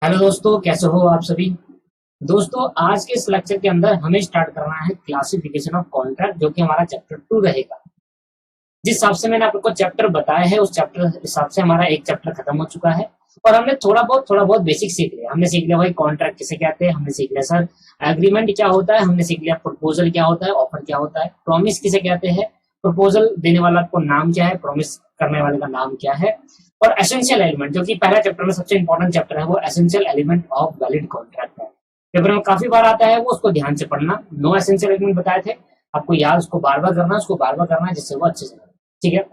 Hello दोस्तों, कैसे हो आप सभी। दोस्तों, आज के इस लेक्चर के अंदर हमें स्टार्ट करना है क्लासिफिकेशन ऑफ कॉन्ट्रैक्ट, जो कि हमारा चैप्टर 2 रहेगा। जिस हिसाब से मैंने आपको चैप्टर बताया है, उस चैप्टर हिसाब से हमारा एक चैप्टर खत्म हो चुका है और हमने थोड़ा बहुत बेसिक सीख लिया। हमने सीख लिया भाई कॉन्ट्रैक्ट किसे कहते हैं, हमने सीख लिया सर एग्रीमेंट क्या होता है, हमने सीख लिया प्रपोजल क्या होता है, ऑफर क्या होता है, प्रॉमिस किसे कहते हैं, प्रपोजल देने वाला को नाम क्या है, प्रॉमिस करने वाले का नाम क्या है, और एसेंशियल एलिमेंट, जो कि पहला चैप्टर में सबसे इंपॉर्टेंट चैप्टर है, वो essential element of valid contract है। पेपर में काफी बार आता है, वो उसको ध्यान से पढ़ना। नो एसेंशियल एलिमेंट बताए थे आपको, याद उसको बार बार करना, उसको बार बार करना जिससे वो अच्छे से, ठीक है।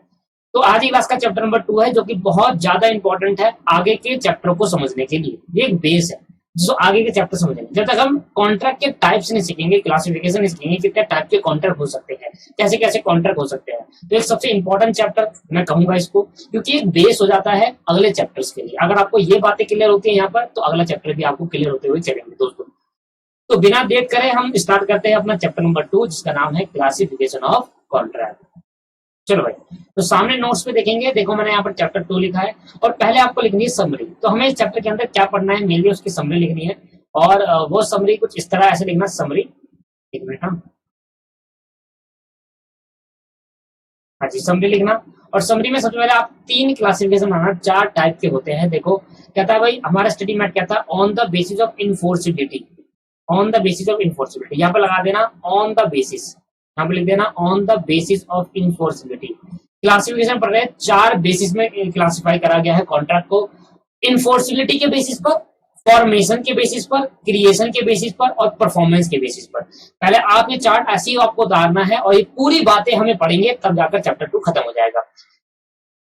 तो आज की क्लास का चैप्टर नंबर 2 है, जो कि बहुत ज्यादा इंपॉर्टेंट है आगे के चैप्टर को समझने के लिए। ये एक बेस है जो आगे के चैप्टर समझेंगे। जब तक हम कॉन्ट्रैक्ट के टाइप्स नहीं सीखेंगे, क्लासिफिकेशन नहीं सीखेंगे, कितने टाइप के कॉन्ट्रैक्ट हो सकते हैं, कैसे कैसे कॉन्ट्रैक्ट हो सकते हैं, तो एक सबसे इंपॉर्टेंट चैप्टर मैं कहूंगा इसको, क्योंकि एक बेस हो जाता है अगले चैप्टर्स के लिए। अगर आपको ये बातें क्लियर होती है यहाँ पर, तो अगला चैप्टर भी आपको क्लियर होते हुए चलेंगे दोस्तों। तो बिना देर करे हम स्टार्ट करते हैं अपना चैप्टर नंबर 2, जिसका नाम है क्लासिफिकेशन ऑफ कॉन्ट्रैक्ट। चलो भाई, तो सामने नोट्स पे देखेंगे, देखो मैंने यहाँ पर चैप्टर 2 लिखा है और पहले आपको लिखनी है समरी। तो हमें इस चैप्टर के अंदर क्या पढ़ना है, मेनली उसकी समरी लिखनी है। और वो समरी कुछ इस तरह ऐसे लिखना समरी। एक मिनट, हाँ जी, समरी लिखना। और समरी में सबसे पहले आप 3 क्लासिफिकेशन बनाना, 4 टाइप के होते हैं। देखो क्या था भाई, हमारा स्टडी मैट क्या था, on the basis of enforceability. On the basis of enforceability, यहाँ पे लगा देना ऑन द बेसिस, यहाँ पे लिख देना on the basis of enforceability. Classification पढ़ रहे हैं, 4 बेसिस में क्लासिफाई करा गया है कॉन्ट्रैक्ट को। इन्फोर्सिबिलिटी के बेसिस पर, फॉर्मेशन के बेसिस पर, क्रिएशन के बेसिस पर और परफॉर्मेंस के बेसिस पर। पहले आप ये चार्ट ऐसे ही आपको उतारना है और ये पूरी बातें हमें पढ़ेंगे, तब जाकर चैप्टर 2 खत्म हो जाएगा।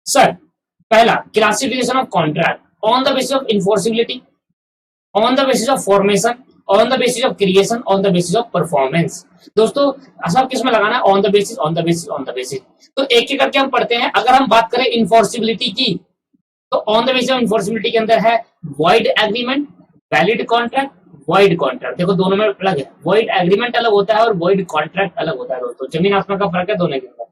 सर, पहला classification of contract, on the basis of enforceability, on the basis of formation, on the basis of creation, on the basis of performance. दोस्तों, सब किस में लगाना है, on the basis, on the basis, on the basis. तो एक एक करके हम पढ़ते हैं। अगर हम बात करें इन्फोर्सिबिलिटी की, तो on the basis of enforceability के अंदर है void agreement, valid contract, void contract. देखो दोनों में अलग है, वॉइड एग्रीमेंट अलग होता है और वॉइड कॉन्ट्रैक्ट अलग होता है दोस्तों, जमीन आसमान का फर्क है दोनों के अंदर।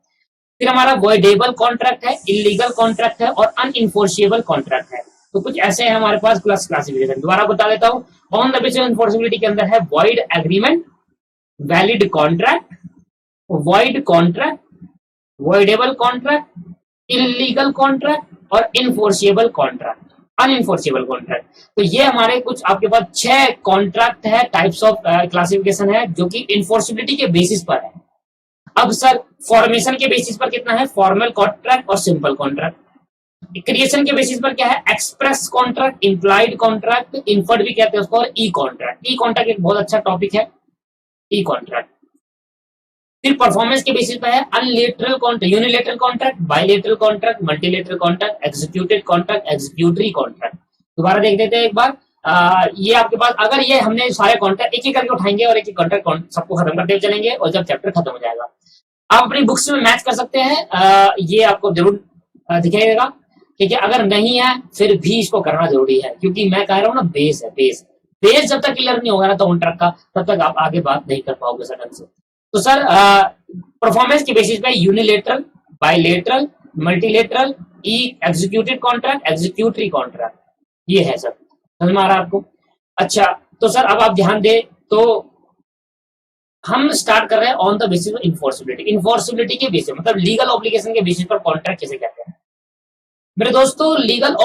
फिर हमारा वॉइडेबल कॉन्ट्रैक्ट है, इलीगल कॉन्ट्रैक्ट है और अनइन्फोर्सिबल कॉन्ट्रैक्ट है। तो कुछ ऐसे है हमारे पास क्लासिफिकेशन। दोबारा बता देता हूं, on the basis of enforceability के अंदर है void agreement, valid contract, void contract, voidable contract, illegal contract और इनफोर्सिबल कॉन्ट्रैक्ट, अनइनफोर्सिबल कॉन्ट्रैक्ट। तो ये हमारे कुछ आपके पास 6 कॉन्ट्रैक्ट है, टाइप्स ऑफ क्लासिफिकेशन है, जो कि इनफोर्सिबिलिटी के बेसिस पर है। अब सर, फॉर्मेशन के बेसिस पर कितना है, फॉर्मल कॉन्ट्रैक्ट और सिंपल कॉन्ट्रैक्ट। क्रिएशन के बेसिस पर क्या है, express contract, implied contract, inferred भी कहते हैं उसको, और ई कॉन्ट्रैक्ट। ई कॉन्ट्रैक्ट एक बहुत अच्छा टॉपिक है, ई कॉन्ट्रैक्ट। फिर परफॉर्मेंस के बेसिस पे है unilateral contract, unilateral contract, bilateral contract, multilateral contract, executed contract, executory contract. दोबारा देख देते हैं एक बार। ये आपके पास, अगर ये हमने सारे कॉन्ट्रैक्ट एक एक करके उठाएंगे और एक एक कॉन्ट्रैक्ट सबको खत्म करते चलेंगे, और जब चैप्टर खत्म हो जाएगा, आप अपनी बुक्स में मैच कर सकते हैं। ये आपको जरूर दिखाएगा, ठीक है। अगर नहीं है फिर भी इसको करना जरूरी है, क्योंकि मैं कह रहा हूँ ना, बेस है, बेस। बेस जब तक क्लियर नहीं होगा ना तो कॉन्ट्रैक्ट का, तब तक आप आगे बात नहीं कर पाओगे सडन से। तो सर, परफॉर्मेंस के बेसिस पे यूनिलेटरल, बायलेटरल, मल्टीलेटरल, ई एग्जीक्यूटेड कॉन्ट्रैक्ट, एग्जीक्यूटरी कॉन्ट्रैक्ट, ये है सर। समझ में आ रहा है आपको? अच्छा, तो सर अब आप ध्यान दे, तो हम स्टार्ट कर रहे हैं on the basis of enforceability. Enforceability के बेसिस, मतलब लीगल ऑब्लिगेशन के बेसिस पर कॉन्ट्रैक्ट किसे कहते हैं मेरे दोस्तों? लीगल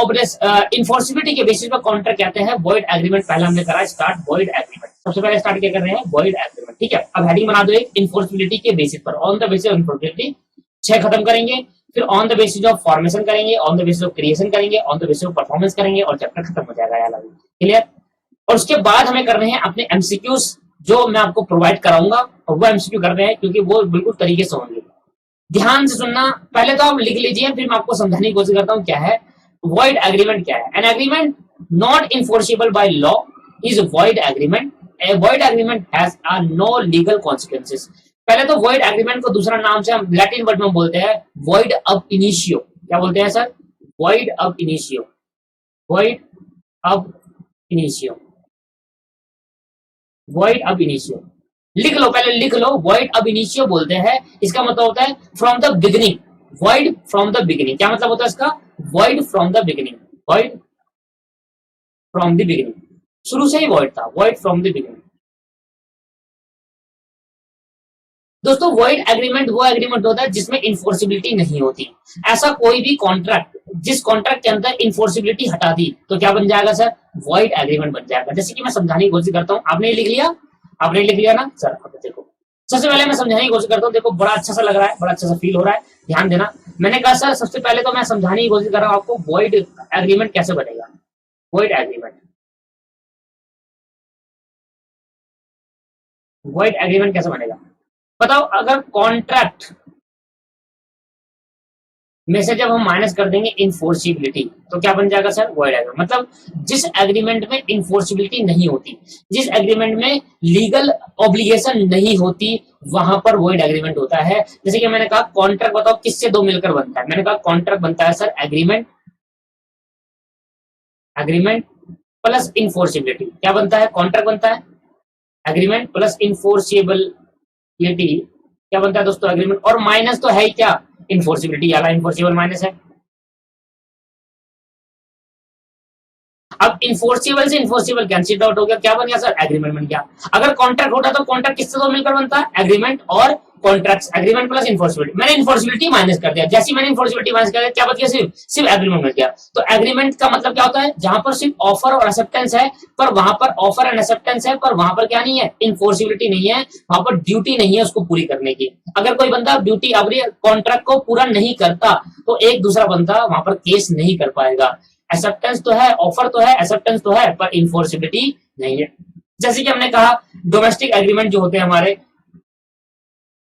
इन्फोर्सिबिलिटी के बेसिस पर कॉन्ट्रैक्ट कहते हैं वॉइड एग्रीमेंट। पहले हमने करा स्टार्ट वॉइड एग्रीमेंट, सबसे पहले स्टार्ट क्या कर रहे हैं, वॉइड एग्रीमेंट, ठीक है। अब हेडिंग बना दो एक, इन्फोर्सिबिलिटी के बेसिस पर, on the basis of enforceability 6 खत्म करेंगे। फिर on the basis of formation करेंगे, on the basis of creation करेंगे, on the basis of performance करेंगे, और चैप्टर खत्म हो जाएगा यार, क्लियर। और उसके बाद हमें करने हैं अपने एमसीक्यूज, जो मैं आपको प्रोवाइड कराऊंगा, और वो एमसीक्यू कर रहे हैं क्योंकि वो बिल्कुल तरीके से होंगे। ध्यान से सुनना, पहले तो आप लिख लीजिए, फिर मैं आपको समझाने की कोशिश करता हूँ क्या है void agreement। क्या है? An agreement not enforceable by law is a void agreement. A void agreement has a no legal consequences. पहले तो void agreement को दूसरा नाम से हम लैटिन वर्ड में बोलते हैं void ab initio। क्या बोलते हैं sir? void ab initio, void ab initio, void ab initio। लिख लो, पहले लिख लो, void ab initio बोलते हैं। इसका मतलब होता है from the beginning, void from the beginning. क्या मतलब होता है इसका? void from the beginning, void from the beginning, शुरू से ही वॉइड था, वॉइड फ्रॉम द बिगिनिंग। दोस्तों वॉइड एग्रीमेंट वो एग्रीमेंट होता है जिसमें इन्फोर्सिबिलिटी नहीं होती। ऐसा कोई भी कॉन्ट्रैक्ट जिस कॉन्ट्रैक्ट के अंदर इन्फोर्सिबिलिटी हटा दी तो क्या बन जाएगा सर, वॉइड एग्रीमेंट बन जाएगा। जैसे कि मैं समझाने की कोशिश करता हूं, आपने लिख लिया, आपने लिख लिया ना सर। अब देखो सबसे पहले मैं समझाने की कोशिश करता हूँ, देखो बड़ा अच्छा सा लग रहा है, बड़ा अच्छा सा फील हो रहा है, ध्यान देना। मैंने कहा सर सबसे पहले तो मैं समझाने की कोशिश कर रहा हूँ आपको वॉइड एग्रीमेंट कैसे बनेगा। वॉइड एग्रीमेंट, वॉइड एग्रीमेंट कैसे बनेगा बताओ। अगर कॉन्ट्रैक्ट में से जब हम माइनस कर देंगे इनफोर्सिबिलिटी तो क्या बन जाएगा सर, वॉइड एग्रीमेंट। मतलब जिस एग्रीमेंट में इनफोर्सिबिलिटी नहीं होती, जिस एग्रीमेंट में लीगल ऑब्लिगेशन नहीं होती, वहां पर वॉइड एग्रीमेंट होता है। जैसे कि मैंने कहा कॉन्ट्रैक्ट बताओ किससे दो मिलकर बनता है, मैंने कहा कॉन्ट्रैक्ट बनता है सर एग्रीमेंट, एग्रीमेंट प्लस इनफोर्सिबिलिटी। क्या बनता है, कॉन्ट्रैक्ट बनता है एग्रीमेंट प्लस इनफोर्सिबिलिटी। क्या बनता है दोस्तों, एग्रीमेंट, और माइनस तो है ही क्या, इनफोर्सिबिलिटी वाला, इनफोर्सिबल माइनस है। अब इनफोर्सिबल से इनफोर्सिबल कैंसिल आउट हो गया, क्या बन गया सर, एग्रीमेंट बन गया। अगर कॉन्ट्रैक्ट होता तो कॉन्ट्रैक्ट किससे दो मिलकर बनता है, एग्रीमेंट और कॉन्ट्रैक्ट, एग्रीमेंट प्लस इनफोर्सिबिलिटी। मैंने इनफोर्सिबिलिटी माइनस कर दिया, जैसे मैंने इनफोर्सिबिलिटी माइनस कर दिया क्या बच गया, सिर्फ सिर्फ एग्रीमेंट बच गया। तो एग्रीमेंट का मतलब क्या होता है, जहां पर सिर्फ ऑफर और एक्सेप्टेंस है, पर वहां पर ऑफर एंड एक्सेप्टेंस है, पर वहां पर क्या नहीं है, इनफोर्सिबिलिटी नहीं है, वहां पर ड्यूटी नहीं है उसको पूरी करने की। अगर कोई बंदा ड्यूटी अगर कॉन्ट्रैक्ट को पूरा नहीं करता तो एक दूसरा बंदा वहां पर केस नहीं कर पाएगा। एक्सेप्टेंस तो है, ऑफर तो है, एक्सेप्टेंस तो है, पर इन्फोर्सिबिलिटी नहीं है। जैसे कि हमने कहा डोमेस्टिक एग्रीमेंट जो होते हैं हमारे,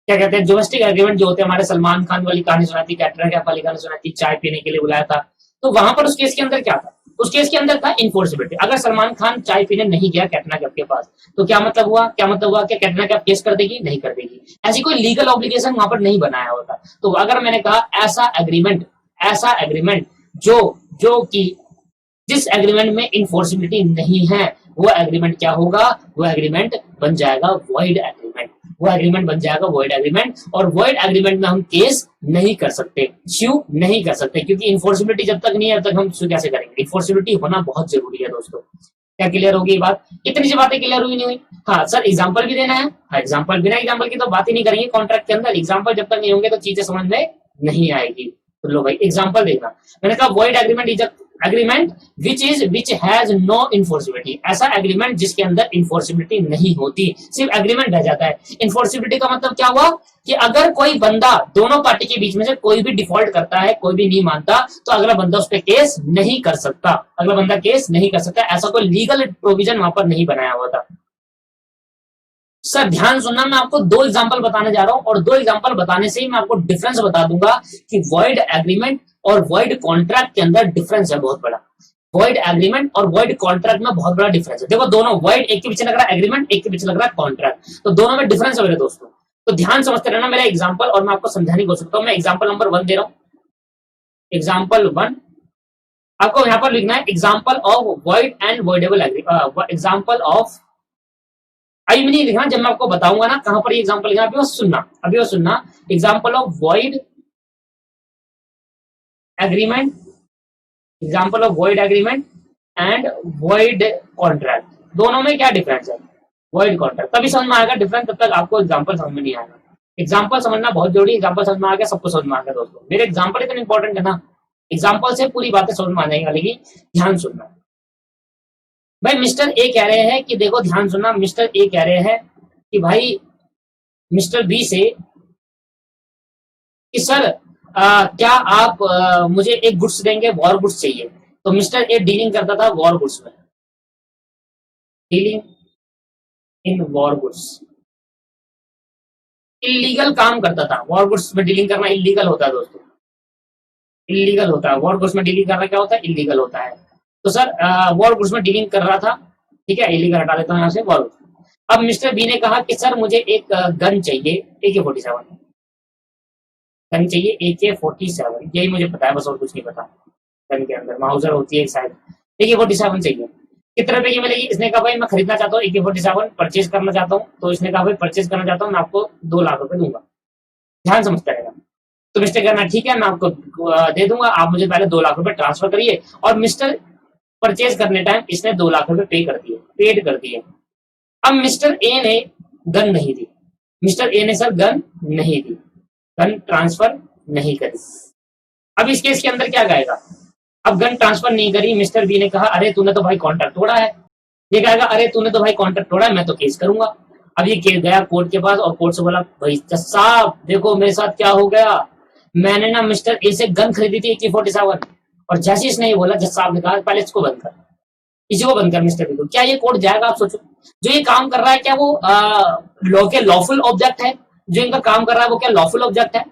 क्या कहते हैं, डोमेस्टिक एग्रीमेंट जो होते हैं हमारे, सलमान खान वाली कहानी सुनाई थी, कैटरीना कैफ वाली कहानी सुनाई थी, चाय पीने के लिए बुलाया था, तो वहां पर उस केस के अंदर क्या था, उस केस के अंदर था इन्फोर्सिबिलिटी। अगर सलमान खान चाय पीने नहीं गया कैटरीना कैफ के पास तो क्या मतलब हुआ, क्या मतलब हुआ कि कैटरीना कैफ केस कर देगी, नहीं कर देगी। ऐसी कोई लीगल ऑब्लिगेशन वहां पर नहीं बनाया होता। तो अगर मैंने कहा ऐसा एग्रीमेंट जो जो कि जिस एग्रीमेंट में इनफोर्सिबिलिटी नहीं है, वो एग्रीमेंट क्या होगा, वो एग्रीमेंट बन जाएगा वॉइड एग्रीमेंट। वो एग्रीमेंट बन जाएगा वॉइड एग्रीमेंट, और वॉइड एग्रीमेंट में हम केस नहीं कर सकते, स्यू नहीं कर सकते, क्योंकि इनफोर्सिबिलिटी जब तक नहीं है तब तक हम स्यू कैसे करेंगे। इनफोर्सिबिलिटी होना बहुत जरूरी है दोस्तों। क्या क्लियर होगी ये बात, इतनी सी बातें क्लियर हुई नहीं हुई। हाँ सर एग्जाम्पल भी देना है, हाँ एग्जाम्पल, बिना एग्जाम्पल की तो बात ही नहीं करेंगे कॉन्ट्रैक्ट के अंदर। एग्जाम्पल जब तक नहीं होंगे तो चीजें समझ में नहीं आएगी। तो लो भाई एग्जाम्पल देखना, मैंने कहा void agreement is agreement which has no enforceability. ऐसा एग्रीमेंट जिसके अंदर इन्फोर्सिबिलिटी नहीं होती, सिर्फ एग्रीमेंट रह जाता है। इन्फोर्सिबिलिटी का मतलब क्या हुआ कि अगर कोई बंदा दोनों पार्टी के बीच में से कोई भी डिफॉल्ट करता है, कोई भी नहीं मानता, तो अगला बंदा उस पर केस नहीं कर सकता, अगला बंदा केस नहीं कर सकता। ऐसा कोई लीगल प्रोविजन वहां पर नहीं बनाया हुआ था। सर ध्यान सुनना, मैं आपको दो एग्जांपल बताने जा रहा हूं, और दो एग्जांपल बताने से ही मैं आपको डिफरेंस बता दूंगा कि वॉइड एग्रीमेंट और वॉइड कॉन्ट्रैक्ट के अंदर डिफरेंस है बहुत बड़ा। वॉइड एग्रीमेंट और वॉइड कॉन्ट्रैक्ट में बहुत बड़ा डिफरेंस है। देखो दोनों, वॉइड एक के पीछे लग रहा है एग्रीमेंट, एक के पीछे लग रहा है कॉन्ट्रैक्ट, तो दोनों में डिफरेंस है मेरे दोस्तों। तो ध्यान समझते रहना मेरा एग्जाम्पल, और मैं आपको समझाने की कोशिश करता हूँ। मैं एग्जाम्पल नंबर 1 दे रहा हूँ, एग्जाम्पल 1 आपको यहाँ पर लिखना है, example of void and voidable example of, अभी नहीं लिखना, जब मैं आपको बताऊंगा ना कहां पर ये एग्जांपल लिखना, अभी वो सुनना। Example of void agreement, example of void agreement and void contract, दोनों में क्या डिफरेंस है, वॉइड कॉन्ट्रैक्ट, तभी समझ में आएगा डिफरेंस, तब तक आपको एग्जांपल समझ में नहीं आएगा। एग्जांपल समझना बहुत जरूरी, एग्जांपल समझ में आ गया, सबको समझ में आ गया दोस्तों। मेरे एग्जांपल इतने इंपॉर्टेंट है ना, एग्जांपल से पूरी बातें समझ में आ जाएगी वाली। ध्यान सुनना भाई, मिस्टर ए कह रहे हैं कि देखो ध्यान सुनना, मिस्टर ए कह रहे हैं कि भाई मिस्टर बी से कि सर क्या आप मुझे एक गुड्स देंगे, वॉर गुड्स चाहिए। तो मिस्टर ए डीलिंग करता था वॉर गुड्स में, dealing in war goods, illegal काम करता था। वॉर गुड्स में डीलिंग करना इलीगल होता है दोस्तों, इलीगल होता है। वॉर गुड्स में डीलिंग करना क्या होता है, इलीगल होता है। तो सर वॉर गुड्स में डीलिंग कर रहा था, ठीक है, इलीगल हटा देता हूँ यहाँ से, वॉर गुड्स। अब मिस्टर बी ने कहा कि सर मुझे एक गन चाहिए, AK-47 गन चाहिए, AK-47, यही मुझे पता है बस, और कुछ नहीं पता। गन के अंदर माउजर होती है शायद, AK-47 चाहिए, कितने रुपए की मिलेगी। इसने कहा भाई मैं खरीदना चाहता हूँ AK-47, परचेज करना चाहता हूँ। तो इसने कहा भाई परचेज करना चाहता हूँ, मैं आपको 2 लाख रुपए दूंगा। ध्यान समझते रहेगा। तो मिस्टर कहना ठीक है मैं आपको दे दूंगा, आप मुझे पहले 2 लाख रुपए ट्रांसफर करिए। और मिस्टर परचेज करने टाइम इसने 2 लाख रुपए पेड कर दिए। अब मिस्टर ए ने गन नहीं दी, मिस्टर ए ने सर गन नहीं दी, गन ट्रांसफर नहीं करी। अब इस केस के अंदर क्या कहेगा, अब गन ट्रांसफर नहीं करी, मिस्टर बी ने कहा अरे तूने तो भाई कॉन्ट्रैक्ट तोड़ा है, ये कहेगा अरे तूने तो भाई कॉन्ट्रैक्ट तोड़ा है, मैं तो केस करूंगा। अब ये केस गया कोर्ट के पास और कोर्ट से बोला भाई जज साहब देखो मेरे साथ क्या हो गया, मैंने ना मिस्टर ए से गन खरीदी थी AK-47, और जैसे इसने ये बोला जज साहब ने कहा पहले इसको बंद कर, इसी को बंद कर मिस्टर बी को। क्या ये कोर्ट जाएगा? आप सोचो, जो ये काम कर रहा है क्या वो लॉ के लॉफुल ऑब्जेक्ट है? जो इनका काम कर रहा है वो क्या लॉफुल ऑब्जेक्ट है?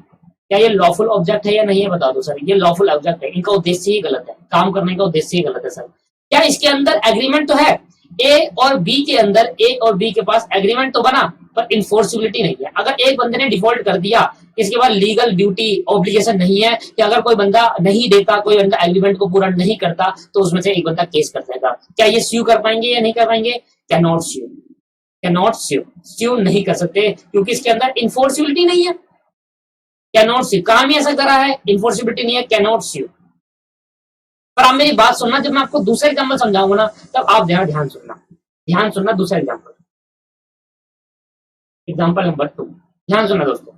क्या ये लॉफुल ऑब्जेक्ट है या नहीं है बता दो सर। ये लॉफुल ऑब्जेक्ट है, इनका उद्देश्य ही गलत है, काम करने का उद्देश्य ही गलत है सर। क्या इसके अंदर एग्रीमेंट तो है, ए और बी के अंदर, ए और बी के पास एग्रीमेंट तो बना, पर इन्फोर्सिबिलिटी नहीं है। अगर एक बंदे ने डिफॉल्ट कर दिया, इसके बाद लीगल ड्यूटी ऑब्लिगेशन नहीं है कि अगर कोई बंदा नहीं देता, कोई बंदा एग्रीमेंट को पूरा नहीं करता तो उसमें से एक बंदा केस कर जाएगा। क्या ये स्यू कर पाएंगे या नहीं कर पाएंगे? Can not sue, can not sue, sue नहीं कर सकते क्योंकि इसके अंदर इन्फोर्सिबिलिटी नहीं है। कैन नॉट स्यू, काम ही ऐसा करा है, इन्फोर्सिबिलिटी नहीं है, कैन नॉट स्यू। पर आप मेरी बात सुनना, जब मैं आपको दूसरा एग्जाम्पल समझाऊंगा ना तब आप ध्यान सुनना दूसरा एग्जाम्पल, एग्जाम्पल नंबर 2 ध्यान सुनना दोस्तों।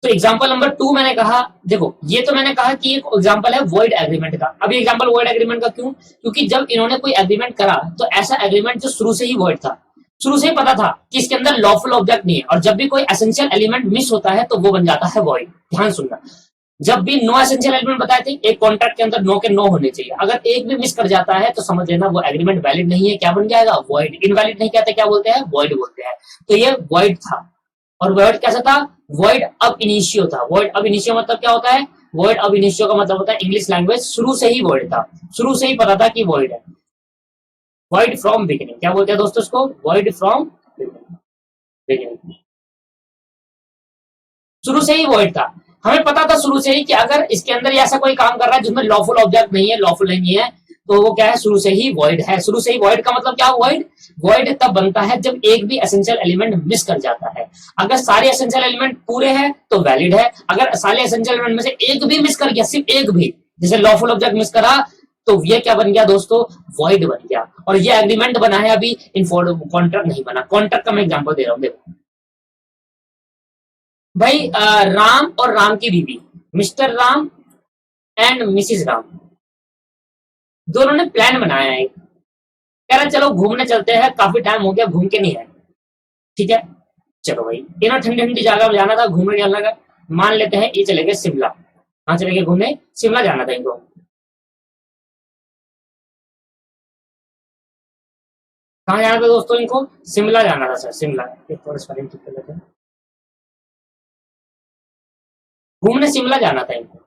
तो एग्जाम्पल नंबर 2 मैंने कहा, देखो ये तो मैंने कहा कि एक एग्जाम्पल है वॉइड एग्रीमेंट का। अभी एग्जाम्पल वॉइड एग्रीमेंट का क्यों? क्योंकि जब इन्होंने कोई एग्रीमेंट करा तो ऐसा एग्रीमेंट जो शुरू से ही वॉइड था, शुरू से ही पता था कि इसके अंदर लॉफुल ऑब्जेक्ट नहीं है, और जब भी कोई एसेंशियल एलिमेंट मिस होता है तो वो बन जाता है वॉइड। ध्यान सुनना, जब भी नो एसेंशियल एलिमेंट बताए थे, एक कॉन्ट्रैक्ट के अंदर नो के नो होने चाहिए, अगर एक भी मिस कर जाता है तो समझ लेना वो एग्रीमेंट वैलिड नहीं है, क्या बन जाएगा? वॉइड। इनवैलिड नहीं कहते, क्या बोलते हैं? वॉइड बोलते हैं। तो ये वॉइड था, और वॉइड कैसा था? वॉइड अब इनिशियो था। वॉइड अब इनिशियो मतलब क्या होता है? वॉइड अब इनिशियो का मतलब होता है इंग्लिश लैंग्वेज शुरू से ही वॉइड था, शुरू से ही पता था कि वॉइड है। वॉइड फ्रॉम बिगिनिंग, क्या बोलते हैं दोस्तों इसको? वॉइड फ्रॉम बिगिनिंग, शुरू से ही वॉइड था। हमें पता था शुरू से ही कि अगर इसके अंदर ऐसा कोई काम कर रहा है जिसमें लॉफुल ऑब्जेक्ट नहीं है, लॉफुल नहीं है, तो वो क्या है? शुरू से ही वॉइड है। शुरू से ही वॉइड का मतलब क्या? वॉइड, वॉइड तब बनता है जब एक भी एसेंशियल एलिमेंट मिस कर जाता है। अगर सारे एसेंशियल एलिमेंट पूरे हैं तो वैलिड है, अगर सारे एसेंशियल एलिमेंट में से एक भी मिस कर गया, सिर्फ एक भी, जैसे लॉफुल ऑब्जेक्ट मिस करा, तो ये क्या बन गया दोस्तों? वॉइड बन गया। और ये एग्रीमेंट बना है, अभी कॉन्ट्रैक्ट नहीं बना। कॉन्ट्रैक्ट का मैं एग्जाम्पल दे रहा हूं, देखो भाई, राम और राम की बीवी, mister Ram and Mrs Ram, दोनों ने प्लान बनाया है, कह रहा चलो घूमने चलते हैं, काफी टाइम हो गया घूम के नहीं आए। ठीक है, चलो भाई, इन्होंने ठंडी ठंडी जगह पर जाना था, घूमने जाना था। मान लेते हैं ये चले गए शिमला। कहाँ चले गए घूमने? शिमला जाना था इनको। कहाँ जाना था दोस्तों इनको? शिमला जाना था सर, शिमला। एक और स्पेलिंग ठीक कर लेते हैं, घूमने शिमला जाना था इनको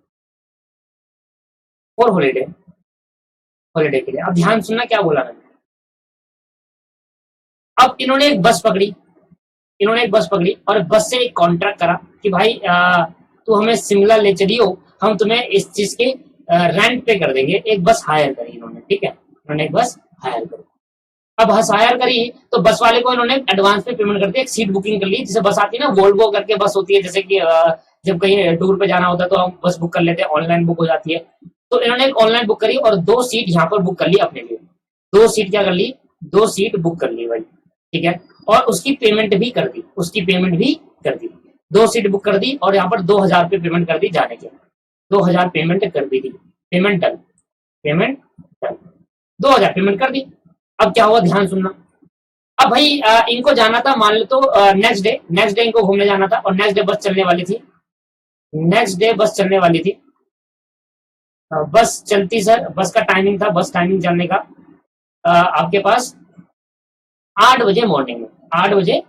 फॉर हॉलीडे, हॉलीडे के लिए। अब ध्यान सुनना क्या बोला मैंने। अब इन्होंने एक बस पकड़ी, इन्होंने एक बस पकड़ी और बस से एक कॉन्ट्रैक्ट करा कि भाई तू हमें शिमला ले चलियो, हम तुम्हें इस चीज के रेंट पे कर देंगे। एक बस हायर करी इन्होंने, ठीक है, इन्होंने एक बस हायर करी। अब बस हायर करी तो बस वाले को इन्होंने एडवांस पे पेमेंट कर दिया, एक सीट बुकिंग कर ली। जैसे बस आती है ना, वोल्वो करके बस होती है, जैसे कि जब कहीं टूर पे जाना होता है तो हम बस बुक कर लेते हैं, ऑनलाइन बुक हो जाती है। तो इन्होंने एक ऑनलाइन बुक करी और 2 सीट यहाँ पर बुक कर ली अपने लिए। 2 सीट क्या कर ली? 2 सीट बुक कर ली भाई, ठीक है, और उसकी पेमेंट भी कर दी, उसकी पेमेंट भी कर दी। 2 सीट बुक कर दी और यहाँ पर 2000 रुपये पेमेंट कर दी जाने के, 2000 पेमेंट कर दी थी, payment done, payment done, 2000 payment कर दी। अब क्या हुआ? ध्यान सुनना। अब भाई इनको जाना था, मान लो तो नेक्स्ट डे इनको घूमने जाना था, और नेक्स्ट डे बस चलने वाली थी, नेक्स्ट डे बस चलने वाली थी। बस चलती सर, बस का टाइमिंग था, बस टाइमिंग चलने का आपके पास 8 बजे मॉर्निंग में, 8 बजे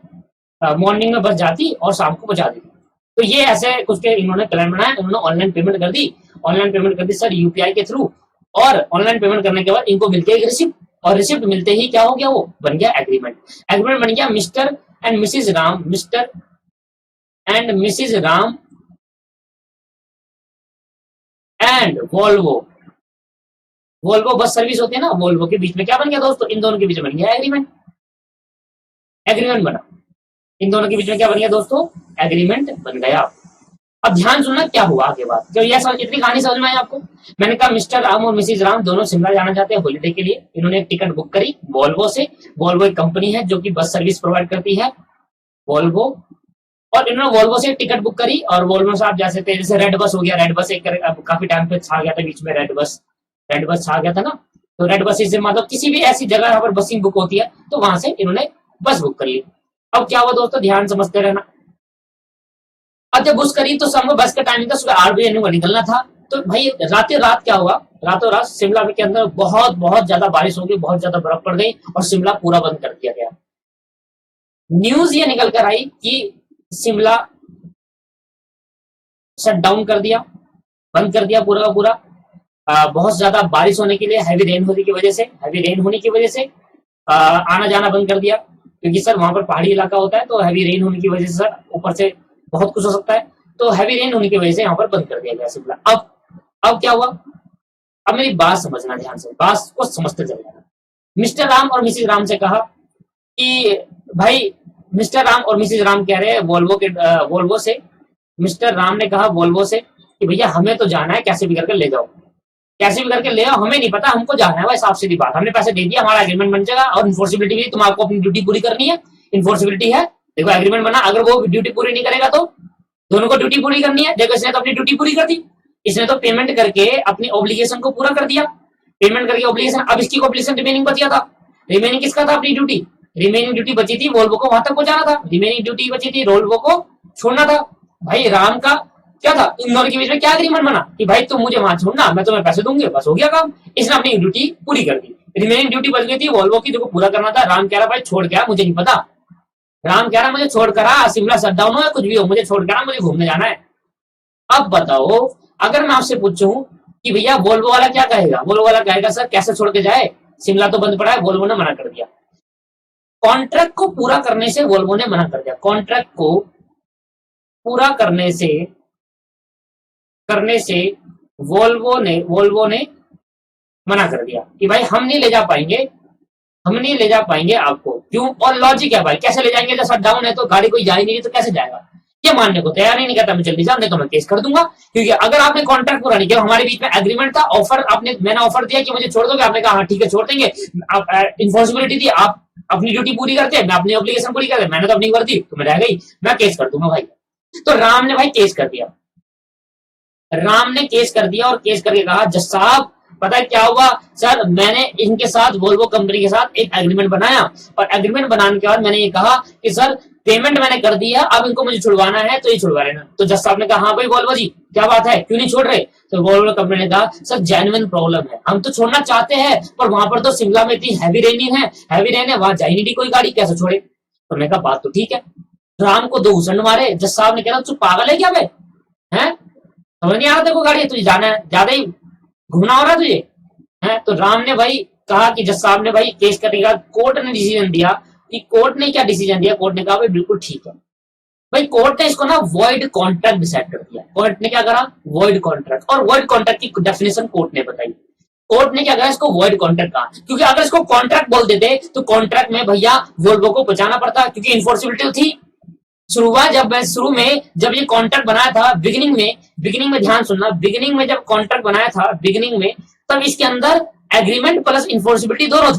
मॉर्निंग में बस जाती और शाम को पहुंचा देती। तो ये ऐसे कुछ के इन्होंने प्लान बनाया, उन्होंने ऑनलाइन पेमेंट कर दी, ऑनलाइन पेमेंट कर दी सर यूपीआई के थ्रू। और ऑनलाइन पेमेंट करने के बाद इनको मिलती है एक रिसिप्ट, और रिसिप्ट मिलते ही क्या हो गया? वो बन गया एग्रीमेंट। एग्रीमेंट बन गया mister and Mrs Ram, mister and Mrs Ram and Volvo, Volvo bus service होती है ना, वोल्वो के बीच में क्या बन गया दोस्तों? इन दोनों के बीच में बन गया एग्रीमेंट, एग्रीमेंट बना। इन दोनों के बीच में क्या बन गया दोस्तों? एग्रीमेंट बन गया। अब ध्यान सुनना क्या हुआ आगे बात, जो यह समझ, इतनी कहानी समझ में आई आपको। मैंने कहा मिस्टर राम और मिसिज राम दोनों शिमला जाना चाहते हैं हॉलीडे के लिए। इन्होंने एक टिकट बुक करी वॉल्वो से। वॉल्वो एक कंपनी है जो कि बस सर्विस प्रोवाइड करती है, वॉल्वो। और इन्होंने वॉल्वो से टिकट बुक करी, और वॉल्वो से आप जा सकते हैं, जैसे रेड बस हो गया, रेड बस एक काफी टाइम पे छा गया था बीच में, रेड बस छा गया था ना। तो रेड बस से मतलब किसी भी ऐसी जगह यहाँ पर बसिंग बुक होती है, तो वहां से इन्होंने बस बुक कर ली। अब क्या हुआ दोस्तों, ध्यान समझते रहना। अब जब बुक करी तो शाम को बस का टाइमिंग था, सुबह 8 बजे इनको निकलना था। तो भाई रातों रात क्या हुआ, रातों रात शिमला के अंदर बहुत बहुत ज्यादा बारिश हो गई, बहुत ज्यादा बर्फ पड़ गई, और शिमला पूरा बंद कर दिया गया। न्यूज ये निकल कर आई कि शिमला शट डाउन कर दिया, बंद कर दिया पूरा का पूरा। बहुत ज्यादा बारिश होने के लिए, हैवी रेन होने की वजह से आना जाना बंद कर दिया, क्योंकि सर वहां पर पहाड़ी इलाका होता है, तो हैवी रेन होने की वजह से सर ऊपर से बहुत कुछ हो सकता है, तो हैवी रेन होने की वजह से यहाँ पर बंद कर दिया गया शिमला। अब क्या हुआ, अब मेरी बात समझना ध्यान से, बात को समझते चलना। मिस्टर राम और मिसिज राम से कहा कि भाई, मिस्टर राम और मिसिज राम कह रहे हैं वोल्वो से, मिस्टर राम ने कहा वोल्वो से कि भैया हमें तो जाना है, कैसे भी करके ले जाओ, कैसे भी करके ले आओ, हमें नहीं पता, हमको जाना है भाई, साफ सीधी बात, हमने पैसे दे दिया, हमारा एग्रीमेंट बन जाएगा, और इन्फोर्सिबिलिटी भी, तुम आपको अपनी ड्यूटी पूरी करनी है, इन्फोर्सिबिलिटी है, देखो एग्रीमेंट बना, अगर वो ड्यूटी पूरी नहीं करेगा तो दोनों को ड्यूटी पूरी करनी है। देखो इसने तो अपनी ड्यूटी पूरी कर दी, इसने तो पेमेंट करके अपनी ऑब्लिगेशन को पूरा कर दिया, पेमेंट करके ऑब्लिगेशन। अब इसकी ऑब्लिगेशन रिमेनिंग बचा था, रिमेनिंग किसका था, अपनी ड्यूटी, रिमेनिंग ड्यूटी बची थी वोल्वो को वहां तक पहुंचाना था, रिमेनिंग ड्यूटी बची थी वोल्वो को छोड़ना था। भाई राम का क्या था, इन दोनों के बीच में क्या एग्रीमेंट बना कि भाई तुम मुझे वहां छोड़ना, मैं तुम्हें पैसे दूंगी, बस हो गया काम। इसने अपनी ड्यूटी पूरी कर दी, रिमेनिंग ड्यूटी बच गई थी वोल्वो की, जो पूरा करना था। राम कह रहा भाई छोड़ क्या, मुझे नहीं पता, राम कह रहा मुझे छोड़ कर आ, शिमला शट डाउन हो या कुछ भी हो, मुझे छोड़ कर आ, मुझे घूमने जाना है। अब बताओ, अगर मैं आपसे पूछूं कि भैया वोल्वो वाला क्या कहेगा, वोल्वो वाला कहेगा सर कैसे छोड़ के जाए, शिमला तो बंद पड़ा है, वोल्वो ने मना कर दिया। कॉन्ट्रैक्ट को पूरा करने से वोल्वो ने मना कर दिया, कॉन्ट्रैक्ट को पूरा करने से वोल्वो ने मना कर दिया कि भाई हम नहीं ले जा पाएंगे आपको। क्यों, और लॉजिक है भाई, कैसे ले जाएंगे, जब शट डाउन है तो गाड़ी कोई जा ही नहीं तो कैसे जाएगा, ये मानने को तैयार ही नहीं कहता मैं जल्दी जाऊं, नहीं तो मैं केस कर दूंगा। क्योंकि अगर आपने कॉन्ट्रैक्ट पूरा नहीं किया, हमारे बीच में एग्रीमेंट था, ऑफर मैंने ऑफर दिया कि मुझे छोड़ दोगे, आपने कहा हाँ ठीक है छोड़ देंगे, इन्फोर्सिबिलिटी थी, आप अपनी ड्यूटी पूरी करते, मैं अपनी ऑब्लिगेशन पूरी करते, मैंने तो अपनी कर दी, तुम्हें रह गई, मैं केस कर दूंगा भाई। तो राम ने भाई केस कर दिया, राम ने केस कर दिया, और केस करके कहा जज साहब पता है क्या हुआ सर, मैंने इनके साथ वोल्वो कंपनी के साथ एक एग्रीमेंट बनाया, और एग्रीमेंट बनाने के बाद मैंने ये कहा कि सर पेमेंट मैंने कर दिया, अब इनको मुझे छुड़वाना है तो ये छुड़वा लेना। तो जज साहब ने कहा हाँ भाई वोल्वो जी क्या बात है, क्यों नहीं छोड़ रहे। तो वोल्वो कंपनी ने कहा सर जेन्युइन प्रॉब्लम है, हम तो छोड़ना चाहते हैं, पर वहां पर तो शिमला में इतनी हैवी रेन है, वहां जा ही नहीं कोई गाड़ी, कैसे छोड़े। तो मैंने कहा बात तो ठीक है। राम को 2 घूसन मारे, जज साहब ने कहा तू पागल है क्या बे, हैं समझ नहीं आ रहा देखो गाड़ी, तुझे जाना है, ज्यादा ही घूमना हो रहा तुझे है। तो राम ने भाई कहा कि जज साहब ने भाई केस करने के बाद कोर्ट ने डिसीजन दिया, कि कोर्ट ने क्या डिसीजन दिया, कोर्ट ने कहा भाई बिल्कुल ठीक है भाई, कोर्ट ने इसको ना वॉइड कॉन्ट्रैक्ट डिसाइड कर दिया। कोर्ट ने क्या करा, वॉइड कॉन्ट्रैक्ट, और वॉइड कॉन्ट्रैक्ट की डेफिनेशन कोर्ट ने बताई। कोर्ट ने क्या कहा, इसको वॉइड कॉन्ट्रैक्ट कहा, क्योंकि अगर इसको कॉन्ट्रैक्ट बोल देते तो कॉन्ट्रैक्ट में भैया वोल्वो को बचाना पड़ता, क्योंकि इन्फोर्सिबिलिटी थी। शुरू में जब ये कॉन्ट्रैक्ट बनाया था, बिगिनिंग में ध्यान सुनना, बिगिनिंग में जब कॉन्ट्रैक्ट बनाया था बिगिनिंग में, तब इसके अंदर एग्रीमेंट प्लस इन्फोर्सिबिलिटी दोनों